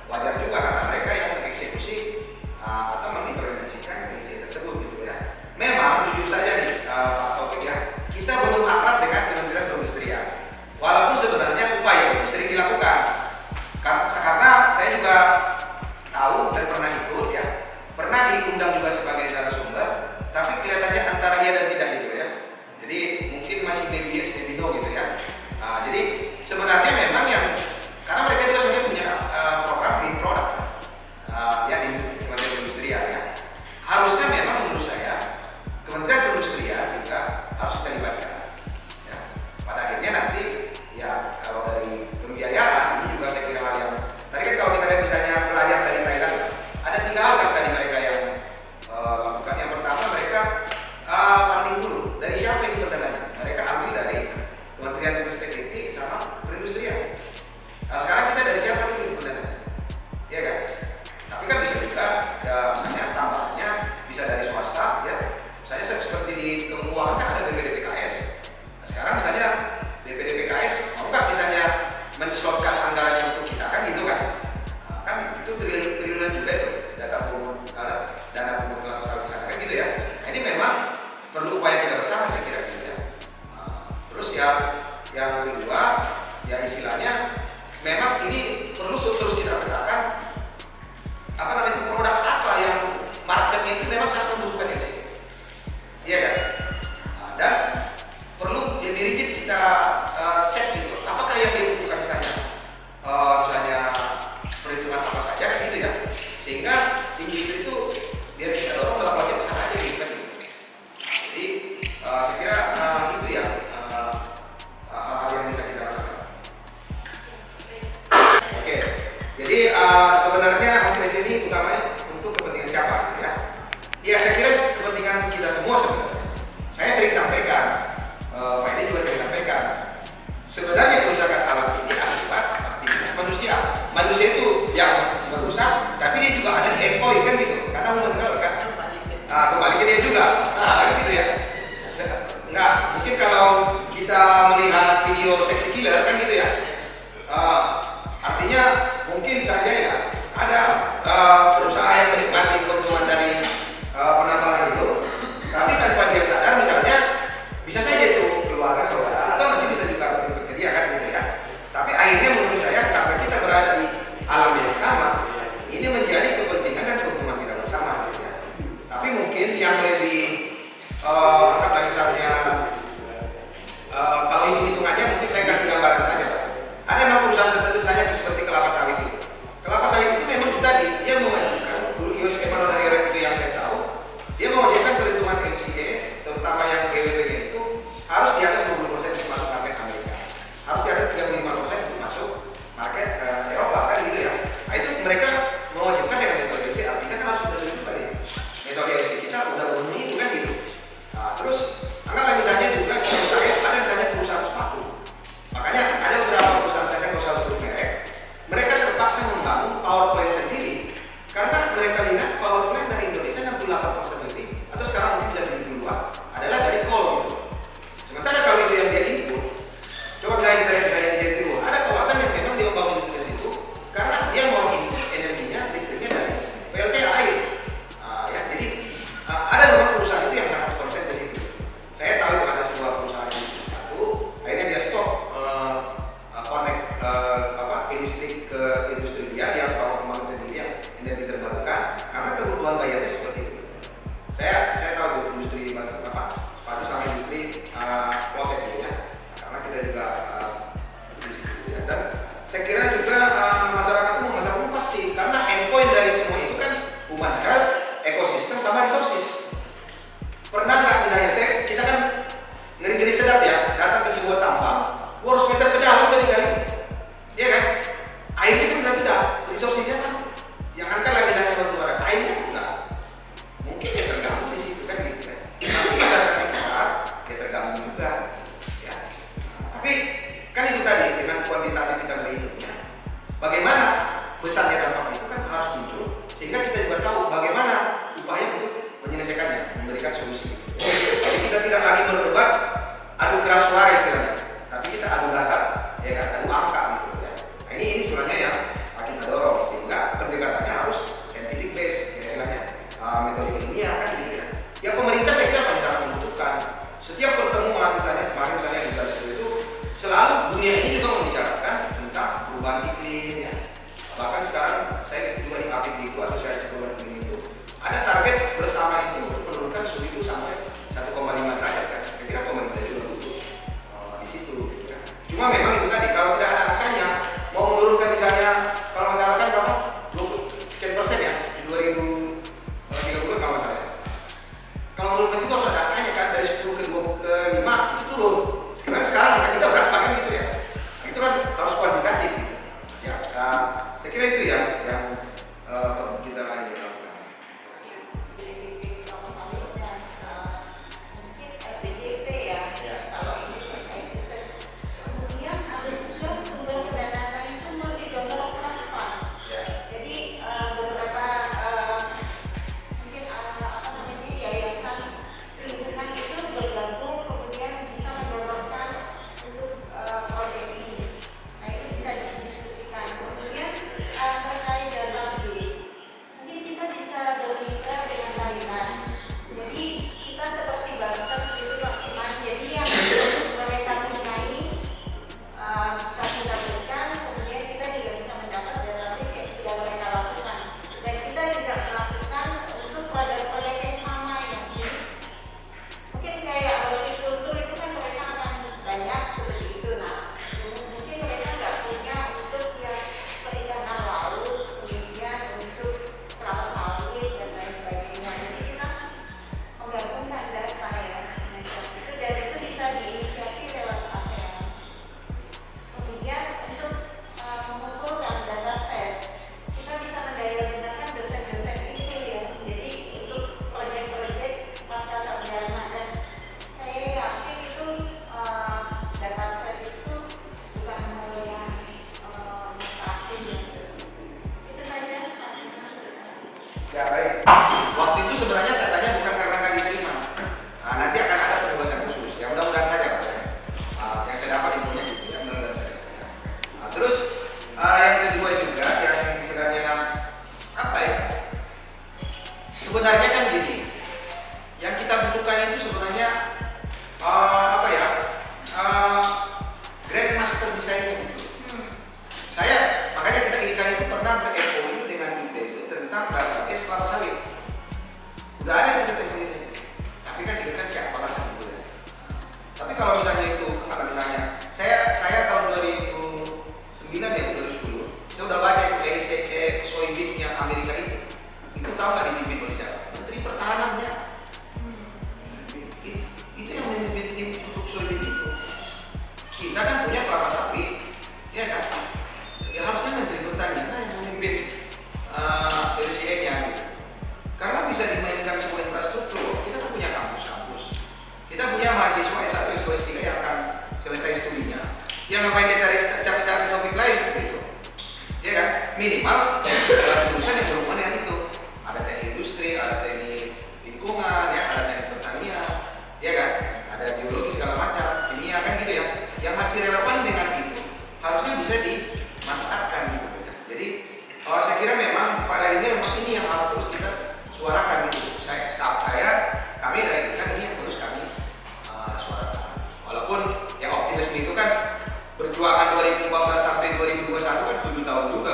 Wajar juga karena mereka yang mengeksekusi atau mengimplementasikan riset tersebut gitu ya. Memang jujur saja nih Pak Taufik ya, kita belum akrab dengan Kementerian Perindustrian. Walaupun sebenarnya upaya itu sering dilakukan. Karena saya juga tahu dan pernah ikut ya, pernah diundang juga sebagai narasumber, tapi kelihatannya antara iya dan tidak gitu ya. Jadi mungkin masih media no gitu ya. Jadi sebenarnya memang yang karena mereka juga sebenarnya punya program green product ya di Kementerian Perindustrian ya. Harusnya memang menurut saya Kementerian Perindustrian juga harus kita libatkan. Ya. Pada akhirnya nanti ya kalau dari pembiayaan ini juga saya kira hal yang tadi kan kalau kita lihat misalnya pelajar dari Thailand ada 3 hal kan tadi mereka yang lakukan. Yang pertama mereka funding dulu. Dari siapa ini pendananya? Mereka ambil dari Kementerian Ristek sama Perindustrian. Nah sekarang kita dari siapa dulu pendananya? Iya kan? Tapi kan bisa juga ya, misalnya tambahannya bisa dari swasta ya. Misalnya seperti di keuangan kan ada BPDPKS. Nah, sekarang misalnya BPDPKS mau nggak misalnya menslotkan anggarannya untuk kita kan gitu kan? Nah, kan itu triliunan juga itu dana pembangunan usaha kan gitu ya. Nah, ini memang perlu upaya kita bersama saya kira gitu ya. Terus yang kedua ya istilahnya memang ini perlu terus kita tegakkan apa namanya produk apa yang marketnya itu memang sangat membutuhkan yang sih. Iya kan? Dan perlu lebih rigid kita cek gitu. Apakah yang dibutuhkan misalnya perhitungan apa saja kan gitu ya. Sehingga industri itu biar kita dorong melakukannya besar aja gitu kan. Jadi saya kira itu ya hal-hal yang bisa kita lakukan. Oke. Jadi sebenarnya hasil ini utamanya untuk kepentingan siapa ya? Ya saya kira kepentingan kita semua sebenarnya. Saya sering sampaikan, Pak Edi juga sering sampaikan. Sebenarnya kerusakan alam ini akibat aktivitas manusia. Manusia itu yang merusak, tapi dia juga ada di ekoi kan gitu. Karena human kan. Kembali ke dia juga. Kan gitu ya. Enggak, mungkin kalau kita melihat video seksi killer kan gitu ya. Artinya mungkin saja ya ada perusahaan yang menikmati keuntungan dari penambangan itu, tapi tanpa dia sadar misalnya bisa saja itu keluarga saudara atau nanti bisa juga bekerja kan gitu ya. Tapi akhirnya menurut saya karena kita berada di alam yang sama, ini menjadi kepentingan dan keuntungan kita bersama gitu ya. Tapi mungkin yang lebih anggaplah misalnya kalau hitung-hitungannya mungkin saya kasih gambaran saja Pak. Ada memang perusahaan tertentu saja seperti kelapa sawit itu. Kelapa sawit itu memang tadi dia mengajukan ke industri dia power pembangkit sendiri yang energi terbarukan karena kebutuhan bayarnya seperti itu. Saya tahu industri sepatu sama industri kloset gitu ya, karena kita juga di situ ya. Dan saya kira juga masyarakat umum pasti karena endpoint dari semua itu kan human health, ekosistem sama resources. Pernah nggak misalnya kita kan ngeri-ngeri sedap ya, datang ke sebuah tambang, 200 meter ke dalam udah digali, ya kan? Airnya kan udah resourcesnya kan, yang kan lah misalnya batu-bara, airnya enggak, mungkin ya terganggu di situ kan gitu kan. Tapi masyarakat sekitar ya terganggu juga, ya. Tapi kan itu tadi dengan kuantitatif kita berhitungnya, bagaimana besarnya dampak itu kan harus muncul, sehingga kita juga tahu bagaimana upaya untuk menyelesaikannya, memberikan solusi. Jadi kita tidak lagi berdebat adu keras suara istilahnya, tapi kita adu data, ya kan, adu angka gitu ya. Nah, ini sebenarnya yang kita dorong, sehingga pendekatannya harus scientific base, istilahnya metode ilmiah kan gitu ya. Ya pemerintah saya kira pasti sangat membutuhkan. Setiap pertemuan misalnya kemarin misalnya di Glasgow itu selalu dunia ini juga membicarakan tentang perubahan iklim ya. Bahkan sekarang saya juga di APIP itu, Asosiasi Perubahan Iklim itu, ada target bersama itu untuk menurunkan suhu itu sampai 1,5 derajat kan. Saya kira pemerintah juga butuh di situ. Gitu kan. Cuma memang itu tadi kalau tidak ada angkanya, mau menurunkan misalnya kalau masalah kan berapa? 20% ya di 2030 kalau masalah. Kalau menurunkan itu harus ada angkanya kan, dari 10 ke 5 itu turun. Sekarang angka kita berapa kan gitu ya. Itu kan harus kuantitatif. Ya, saya kira itu ya yang perlu kita lakukan. Ya baik. Waktu itu sebenarnya katanya bukan karena nggak diterima. Nah, nanti akan ada penugasan khusus. Ya mudah-mudahan saja Pak. Yang saya dapat infonya gitu ya, mudah-mudahan saja. Nah, terus yang kedua juga yang istilahnya apa ya? Sebenarnya kan gini, yang kita butuhkan itu sebenarnya apa ya? Grandmaster design. Saya makanya kita ikan itu pernah ber-MOU dengan ITB tentang database kelapa sawit. Udah ada yang kita ini, tapi kan ikan siapa lah gitu ya. Tapi kalau misalnya itu, kalau misalnya saya tahun 2009 ya 2010, saya udah baca itu LCE soybean yang Amerika itu tahu nggak dipimpin oleh siapa? Menteri Pertahanannya. Itu yang memimpin tim untuk soybean itu. Kita kan punya kelapa sawit, ya kan? Ya harusnya Menteri Pertanian yang memimpin LCE-nya gitu. Karena bisa dimainkan semua infrastruktur. Kita kan punya kampus-kampus. Kita punya mahasiswa S1, S2, S3 yang akan selesai studinya. Yang ngapain dia cari topik lain gitu. Ya kan? Minimal jurusan yang berhubungan dengan itu. Ada teknik industri, ada teknik lingkungan, ya, ada teknik pertanian, ya kan? Ada biologi segala macam. Ini akan gitu ya. Yang masih relevan dengan itu harusnya bisa dimanfaatkan gitu. Jadi saya kira memang pada ini yang harus terus kita suarakan gitu. Kami dari ikan ini yang terus kami suarakan. Walaupun yang optimisme itu kan perjuangan 2014 sampai 2021 kan 7 tahun juga.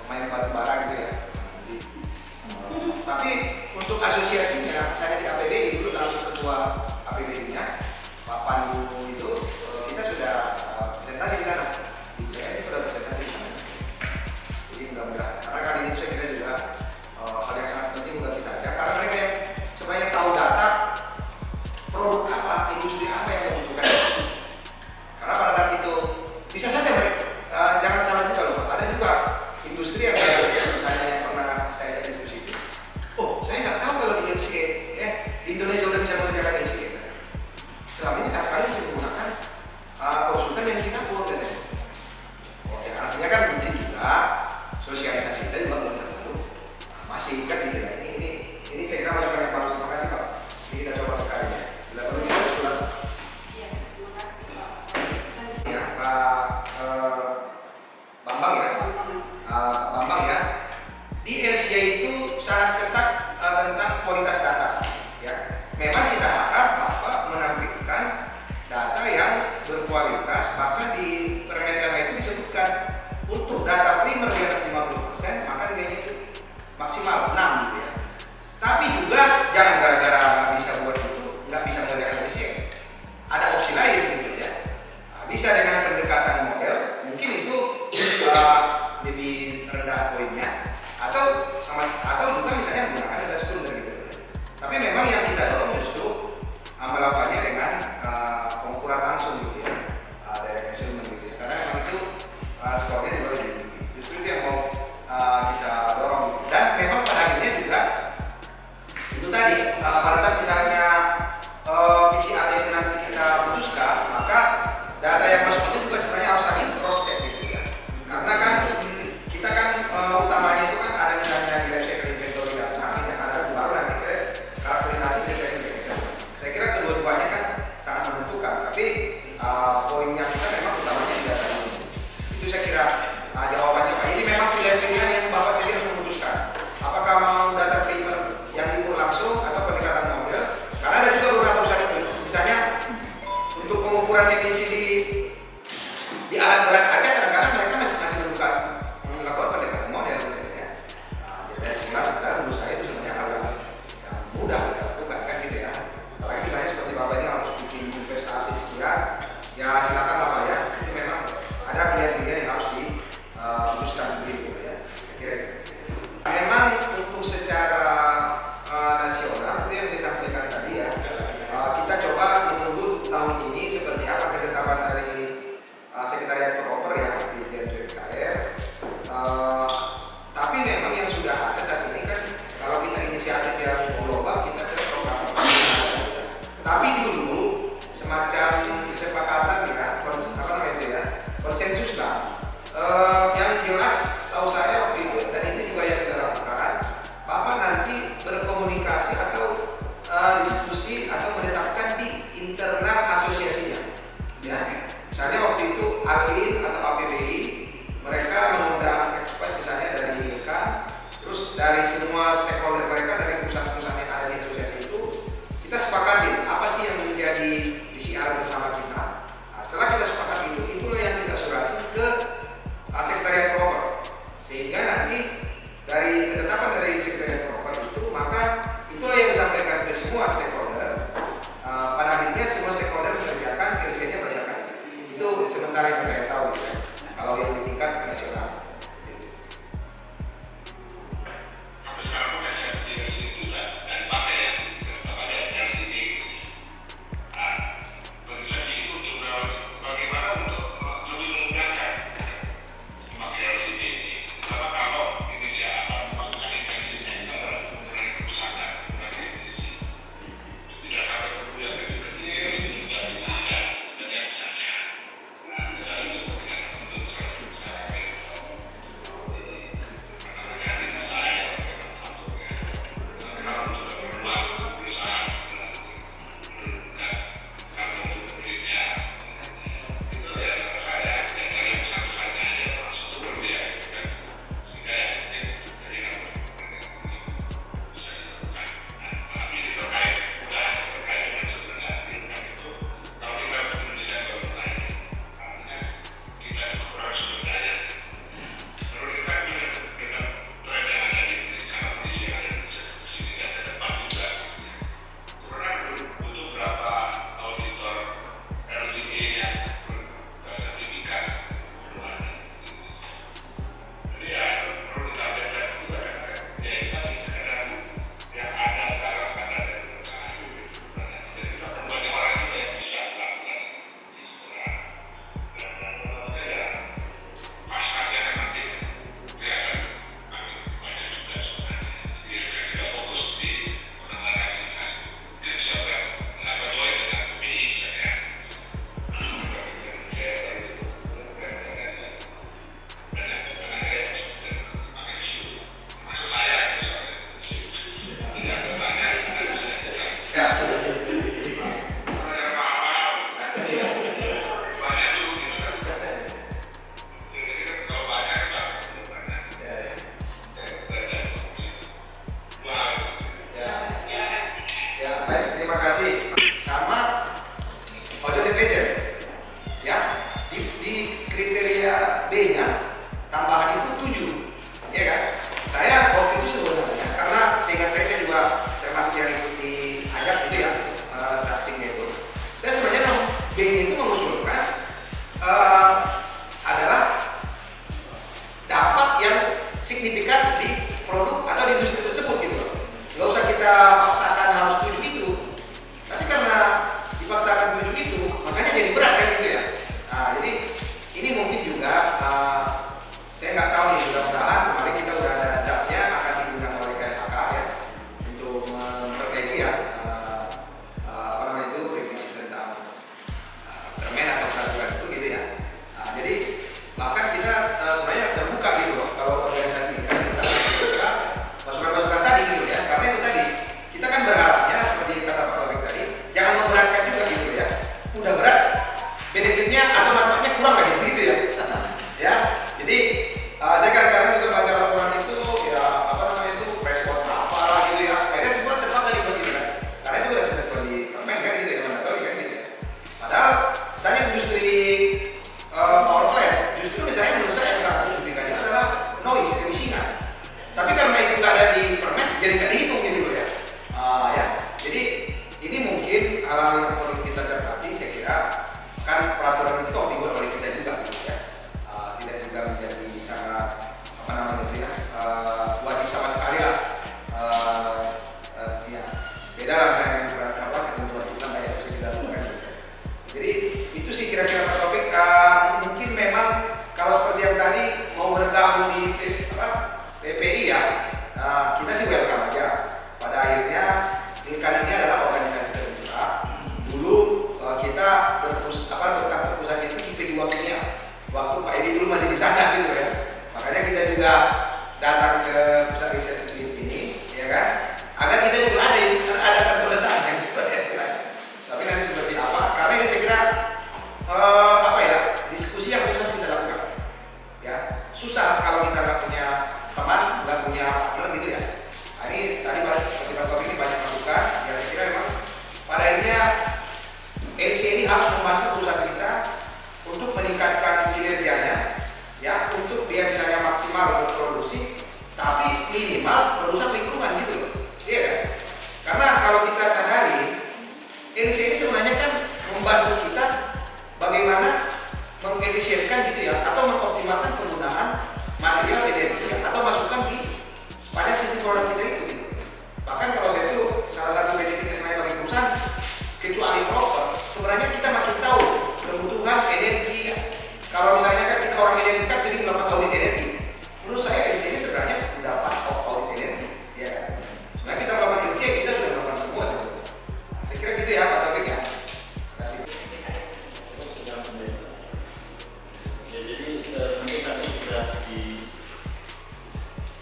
main batu bara gitu ya. Jadi, tapi untuk asosiasinya, misalnya di APBI dulu langsung ketua APBI-nya Pak Pandu itu kita sudah presentasi di sana. Di PN sudah presentasi di sana. Jadi mudah-mudahan karena kali ini saya kira juga hal yang sangat penting buat kita aja karena mereka yang sebenarnya tahu data produk apa, industri apa yang dibutuhkan. Karena pada saat itu bisa saja mereka jangan salah juga loh, ada juga industri yang misalnya yang pernah saya diskusi itu, oh saya nggak tahu kalau di LCE, di Indonesia udah bisa mengerjakan LCE. Selama ini saat kali masih menggunakan konsultan yang di Singapura kan ya. Oh ya artinya kan mungkin juga sosialisasi kita juga belum terlalu masih kan gitu ya. Ini saya kira masukan yang bagus. Terima kasih Pak. Ini kita coba sekali ya. Bila perlu kita usulan.
Ya, terima kasih Pak.
Ya Pak Bambang ya. Bambang ya. Di LCA itu sangat ketat tentang kualitas data. Ya. Memang kita harap Bapak menampilkan data yang berkualitas, bahkan di Permenkes itu disebutkan untuk data primer di atas 50%, maka nilainya itu maksimal 6 gitu ya. Tapi juga jangan gara-gara nggak bisa buat itu, nggak bisa mengerjakan LCA. Ada opsi lain gitu ya. Nah, bisa dengan pendekatan model, mungkin itu lebih rendah poinnya, atau juga misalnya menggunakan data sekunder gitu. Tapi memang yang kita dorong justru melakukannya dengan pengukuran langsung gitu ya, dari konsumen gitu ya. Karena memang itu skornya juga lebih tinggi. Justru itu yang mau kita dorong gitu. Dan memang pada akhirnya juga itu tadi pada saat misalnya PCR itu nanti kita putuskan, maka data yang masuk itu juga sebenarnya harus saling cross check gitu ya. Karena kan kita kan utamanya itu kan ada misalnya di website inventory data, yang ada baru nanti karakterisasi dari index. Saya kira kedua-duanya kan sangat menentukan, tapi poinnya kita memang utamanya di data ini. Itu saya kira jawabannya Pak. Ini memang pilihan-pilihan yang Bapak sendiri harus memutuskan. Apakah mau data primer yang diukur langsung atau pendekatan model? Karena ada juga beberapa perusahaan itu, misalnya untuk pengukuran emisi di alat berat aja kadang-kadang mereka masih melakukan pendekatan model gitu ya. Jadi sebenarnya menurut saya itu sebenarnya hal yang mudah kita lakukan kan gitu ya. Apalagi misalnya seperti Bapak ini harus bikin investasi sekian, ya silakan Bapak ya. Itu memang ada pilihan-pilihan yang harus diputuskan sendiri gitu ya. Kira-kira. Memang untuk secara nasional itu yang saya sampaikan tadi ya, kita coba menunggu tahun ini seperti apa ketetapan dari Sekretariat Peroper ya di JNPKR. Tapi memang yang sudah ada saat ini kan kalau kita inisiatif yang global kita ke program. Tapi dulu semacam kesepakatan ya, konsensus lah. Yang jelas tahu saya waktu itu dan ini juga yang kita lakukan, Bapak nanti berkomunikasi atau diskusi atau menetapkan di internal asosiasinya. Ya, misalnya waktu itu ALIN atau APBI mereka mengundang expert tambahan itu 7, ya kan? Saya waktu itu sebenarnya karena seingat saya juga termasuk yang ikuti ajak itu ya, draftingnya itu. Saya sebenarnya BNI itu mengusulkan adalah dampak yang signifikan di produk atau di industri tersebut gitu loh. Nggak usah kita paksakan harus 7 itu, tapi karena dipaksakan 7 itu, makanya jadi berat kan gitu ya. Nah, jadi ini mungkin juga saya nggak tahu nih, mudah-mudahan kemarin kita udah ada draftnya akan digunakan oleh KLHK ya untuk memperbaiki ya apa namanya itu revisi tentang permen atau peraturan itu gitu ya. Nah, jadi bahkan kita sebenarnya terbuka gitu loh kalau organisasi kan bisa terbuka masukan-masukan tadi gitu ya, karena itu tadi kita kan berharapnya seperti kata Pak Taufik tadi jangan memberatkan juga gitu ya. Udah berat benefitnya atau manfaatnya kurang lagi gitu ya. Ya, jadi saya kadang-kadang juga baca laporan itu ya apa namanya itu respon apa gitu ya. Akhirnya semua terpaksa dibuat gitu kan. Karena itu udah ketentuan di permen kan gitu ya, mandatori kan gitu ya. Padahal misalnya industri power plant, justru misalnya menurut saya yang sangat signifikan itu adalah noise emisinya. Tapi karena itu nggak ada di permen, jadi nggak dihitung gitu ya. Ya, jadi ini mungkin hal yang perlu kita cermati. Saya kira kan peraturan itu dibuat oleh kita juga gitu ya. Tidak juga menjadi sangat apa namanya itu ya wajib sama sekali lah. Ya beda lah saya yang berarti apa dengan peraturan kayak bisa kita lakukan. Jadi itu sih kira-kira Pak Taufik. Mungkin memang kalau seperti yang tadi mau bergabung di PPI ya, kita sih welcome aja. Pada akhirnya Lingkan ini adalah organisasi terbuka. Dulu kita bertanggung pusat itu di P2 Kimia. Waktu Pak Edi dulu masih di sana gitu ya. Makanya kita juga datang ke pusat riset ini, ya kan? Agar kita juga ada kartu letaknya gitu ya. Tapi nanti seperti apa? Karena ini saya kira apa ya, diskusi yang harus kita lakukan. Ya, susah kalau kita nggak punya teman, nggak punya partner gitu ya. Nah, ini tadi seperti Pak Taufik ini banyak masukan. Ya, saya kira memang pada akhirnya LC ini harus membantu perusahaan kita untuk meningkatkan kinerjanya, ya, untuk dia misalnya maksimal berproduksi, tapi minimal merusak lingkungan gitu loh, iya kan? Karena kalau kita sadari, LC ini sebenarnya kan membantu kita bagaimana mengefisienkan gitu ya, atau mengoptimalkan penggunaan material energi atau masukan pada sistem produk kita itu gitu. Bahkan kalau saya itu salah satu benefit saya bagi perusahaan, kecuali rokok, sebenarnya kita makin tahu kebutuhan energi ya. Kalau misalnya kan kita orang energi kan sering melakukan audit energi. Menurut saya di sini sebenarnya dapat audit energi, ya kan? Sebenarnya kita melakukan LC, kita sudah melakukan semua sebetulnya. Saya kira gitu ya Pak Taufik ya.
Ya, jadi mungkin tadi sudah di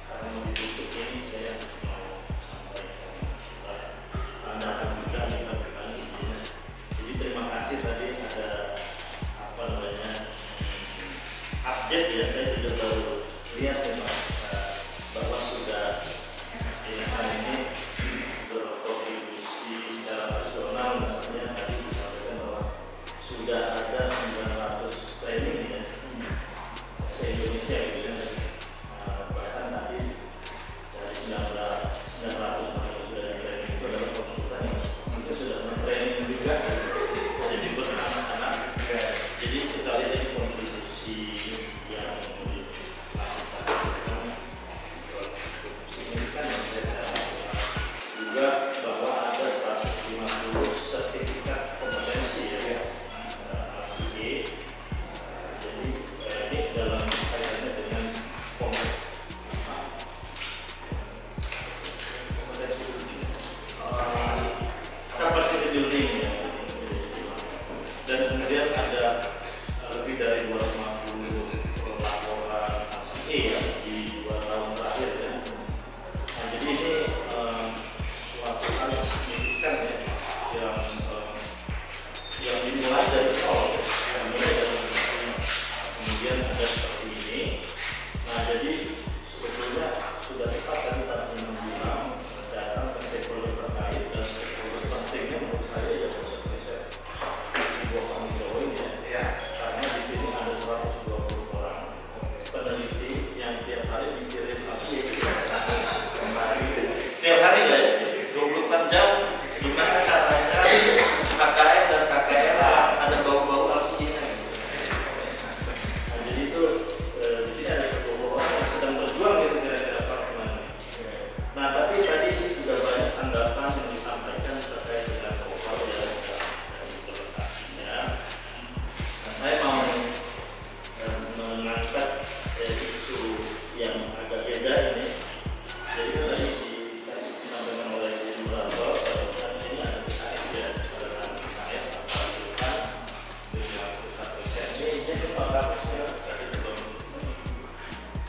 karena mau ditutup ini saya mau sampaikan anda juga kita berikan izinnya. Jadi terima kasih tadi ada apa namanya update ya, saya juga baru lihat ya Pak bahwa sudah hari ini berkontribusi secara personal, misalnya tadi disampaikan bahwa sudah ada 900 training ya se-Indonesia gitu ya. Bahkan tadi dari 900 yang sudah di training itu adalah konsultan yang itu sudah men-training juga jadi buat anak-anak. Jadi kita lihat ini kontribusi yang dilakukan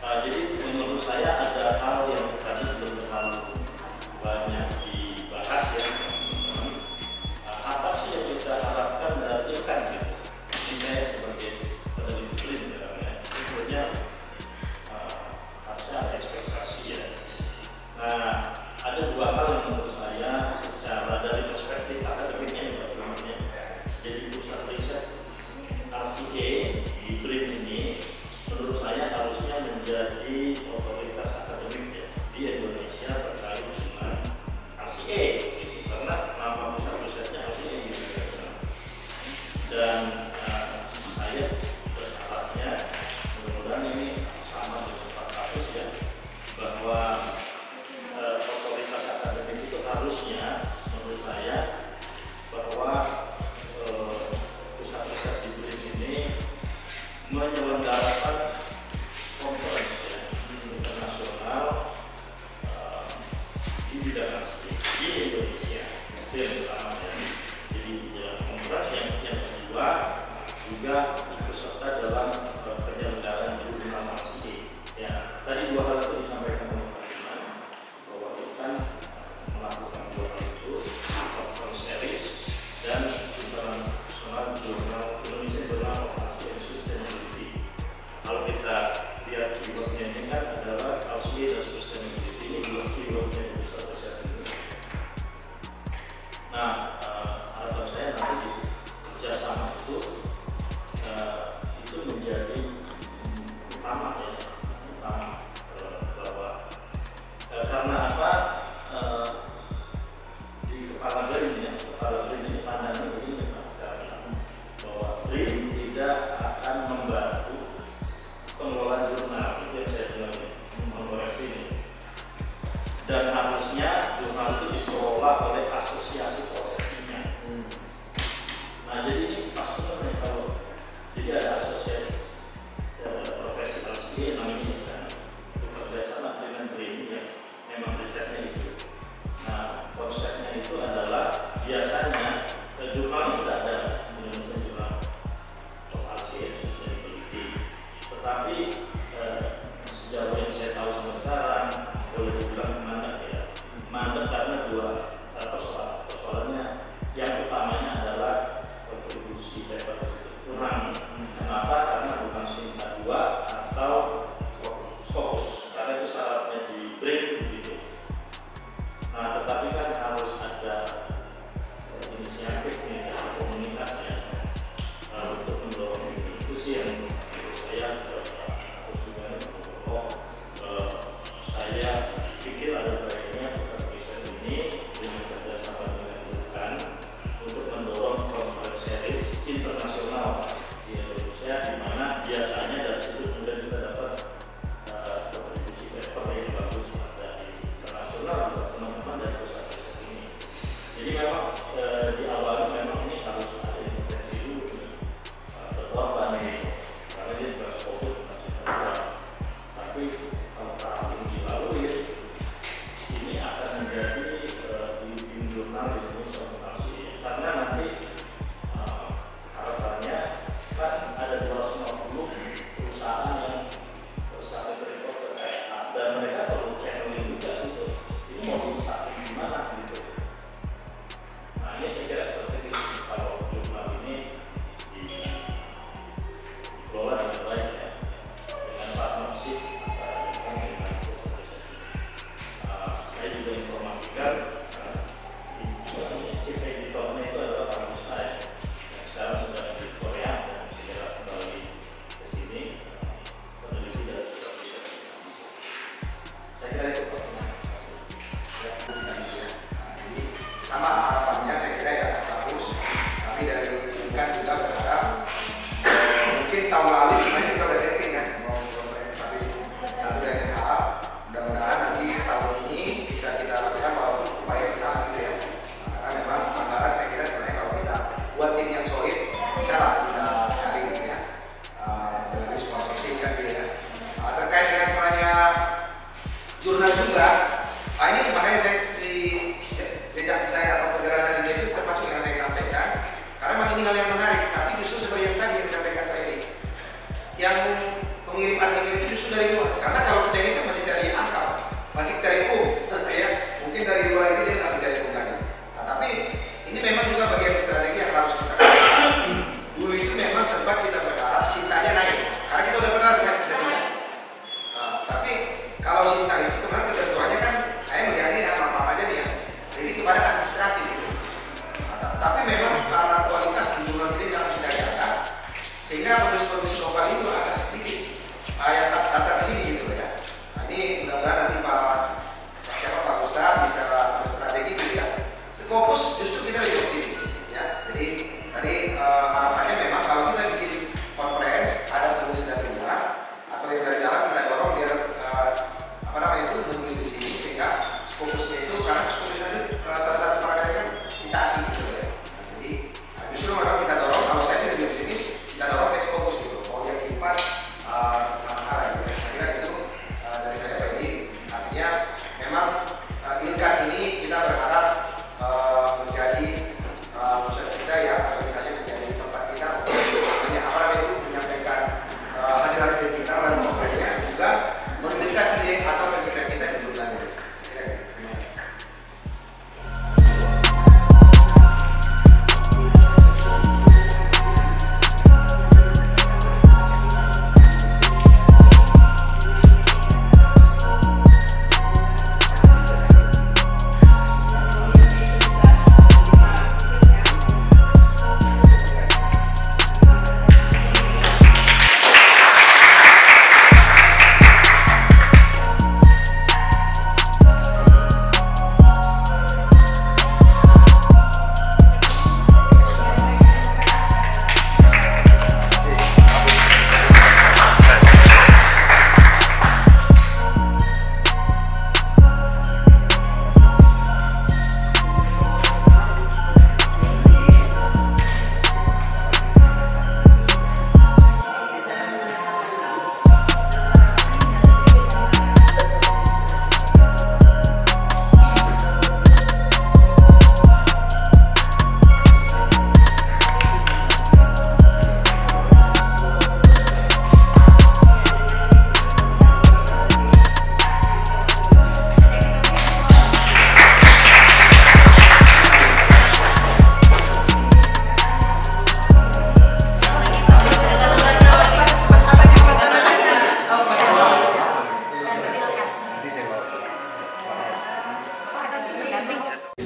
Jadi menurut saya ada hal yang tadi belum terlalu banyak dibahas ya teman-teman. Apa sih yang kita harapkan dari rekan gitu? Ini saya sebagai peneliti BRIN misalnya, sebetulnya harusnya ada ekspektasi ya. Nah, ada dua hal yang menurut saya secara dari perspektif akademiknya ya teman-teman. Jadi pusat riset RCA di BRIN ini menurut saya harusnya menjadi otoritas akademik ya di Indonesia terkait dengan RCA gitu. Karena nama pusat risetnya RCA gitu. Dan saya berharapnya mudah-mudahan ini sama dengan Pak Kapus ya, bahwa otoritas akademik itu harusnya menurut saya bahwa pusat riset di BRIN ini menyelenggarakan konferensi internasional di bidang RCA di Indonesia itu yang pertama ya. Jadi konferensi yang kedua juga ikut serta dalam penyelenggaraan jurnal RCA ya. Tadi dua hal itu disampaikan oleh Pak Iman bahwa kita melakukan dua hal itu, conference series dan international jurnal Indonesia Journal of RCA Sustainability. Kalau kita lihat keywordnya ini kan adalah RCA dan Sustainability, ini dua keywordnya yang bisa terjadi. Nah, harapan saya nanti di kerjasama itu menjadi utama ya, utama bahwa karena apa di kepala BRIN ini pandangan ini bahwa BRIN tidak akan membantu pengelolaan jurnal, itu yang saya bilang mengoreksi ini. Dan harusnya jurnal itu dikelola oleh asosiasi profesinya. Nah, jadi ini pas banget kalau jadi ada asosiasi profesi RCA namanya kan bekerjasama dengan BRIN ya, memang risetnya itu. Nah, konsepnya itu adalah biasanya jurnal itu sudah ada Indonesia Journal of RCA Sustainability, tetapi sejauh yang saya tahu sampai sekarang boleh dibilang mandek ya, mandek karena dua persoalannya. Yang utamanya adalah kontribusi paper kurang. Kenapa? Karena bukan Sinta 2 atau Scopus, karena itu syaratnya di BRIN gitu. Nah, tetapi kan harus ada inisiatif nih, komunitas ya, untuk mendorong itu sih yang menurut saya saya pikir ada baiknya pusat riset ini dengan kerjasama dengan bukan untuk mendorong conference series internasional di Indonesia, di mana biasanya dari situ kemudian kita dapat kontribusi paper yang bagus dari internasional juga teman-teman dari pusat riset ini. Jadi memang di awal memang ini harus ada intervensi dulu berkorban ini, karena dia juga fokus tapi kalau tahun ini dilalui ini akan menjadi di jurnal Indonesia RCA, karena nanti harapannya kan ada 250 perusahaan yang bersama berikut terkait dan mereka perlu channeling juga gitu, ini mau diusahakan gimana gitu. Nah, ini saya kira seperti itu kalau jurnal ini dikelola dengan baik ya, dengan partnership antara dengan pusat riset. Saya juga informasikan chief editornya itu adalah Pak Musa ya, yang sekarang sudah di Korea dan segera kembali ke sini, peneliti dari pusat riset. Saya kira itu Pak.
Jadi sama harapannya saya kira ya bagus, tapi dari kan juga berharap mungkin tahun lalu sebenarnya kita udah setting kan mau tapi satu dari harap mudah-mudahan nanti tahun ini bisa kita lakukan walaupun upaya besar gitu ya. Karena memang anggaran saya kira sebenarnya kalau kita buat tim yang solid bisa lah kita cari gitu ya, dari sponsorship kan gitu ya. Terkait dengan semuanya jurnal juga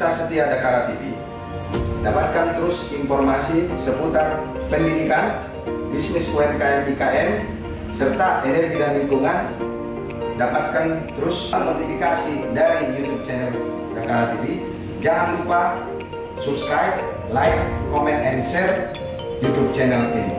pemirsa setia Dakara TV, dapatkan terus informasi seputar pendidikan, bisnis UMKM IKM, serta energi dan lingkungan. Dapatkan terus notifikasi dari YouTube channel Dakara TV. Jangan lupa subscribe, like, comment, and share YouTube channel ini.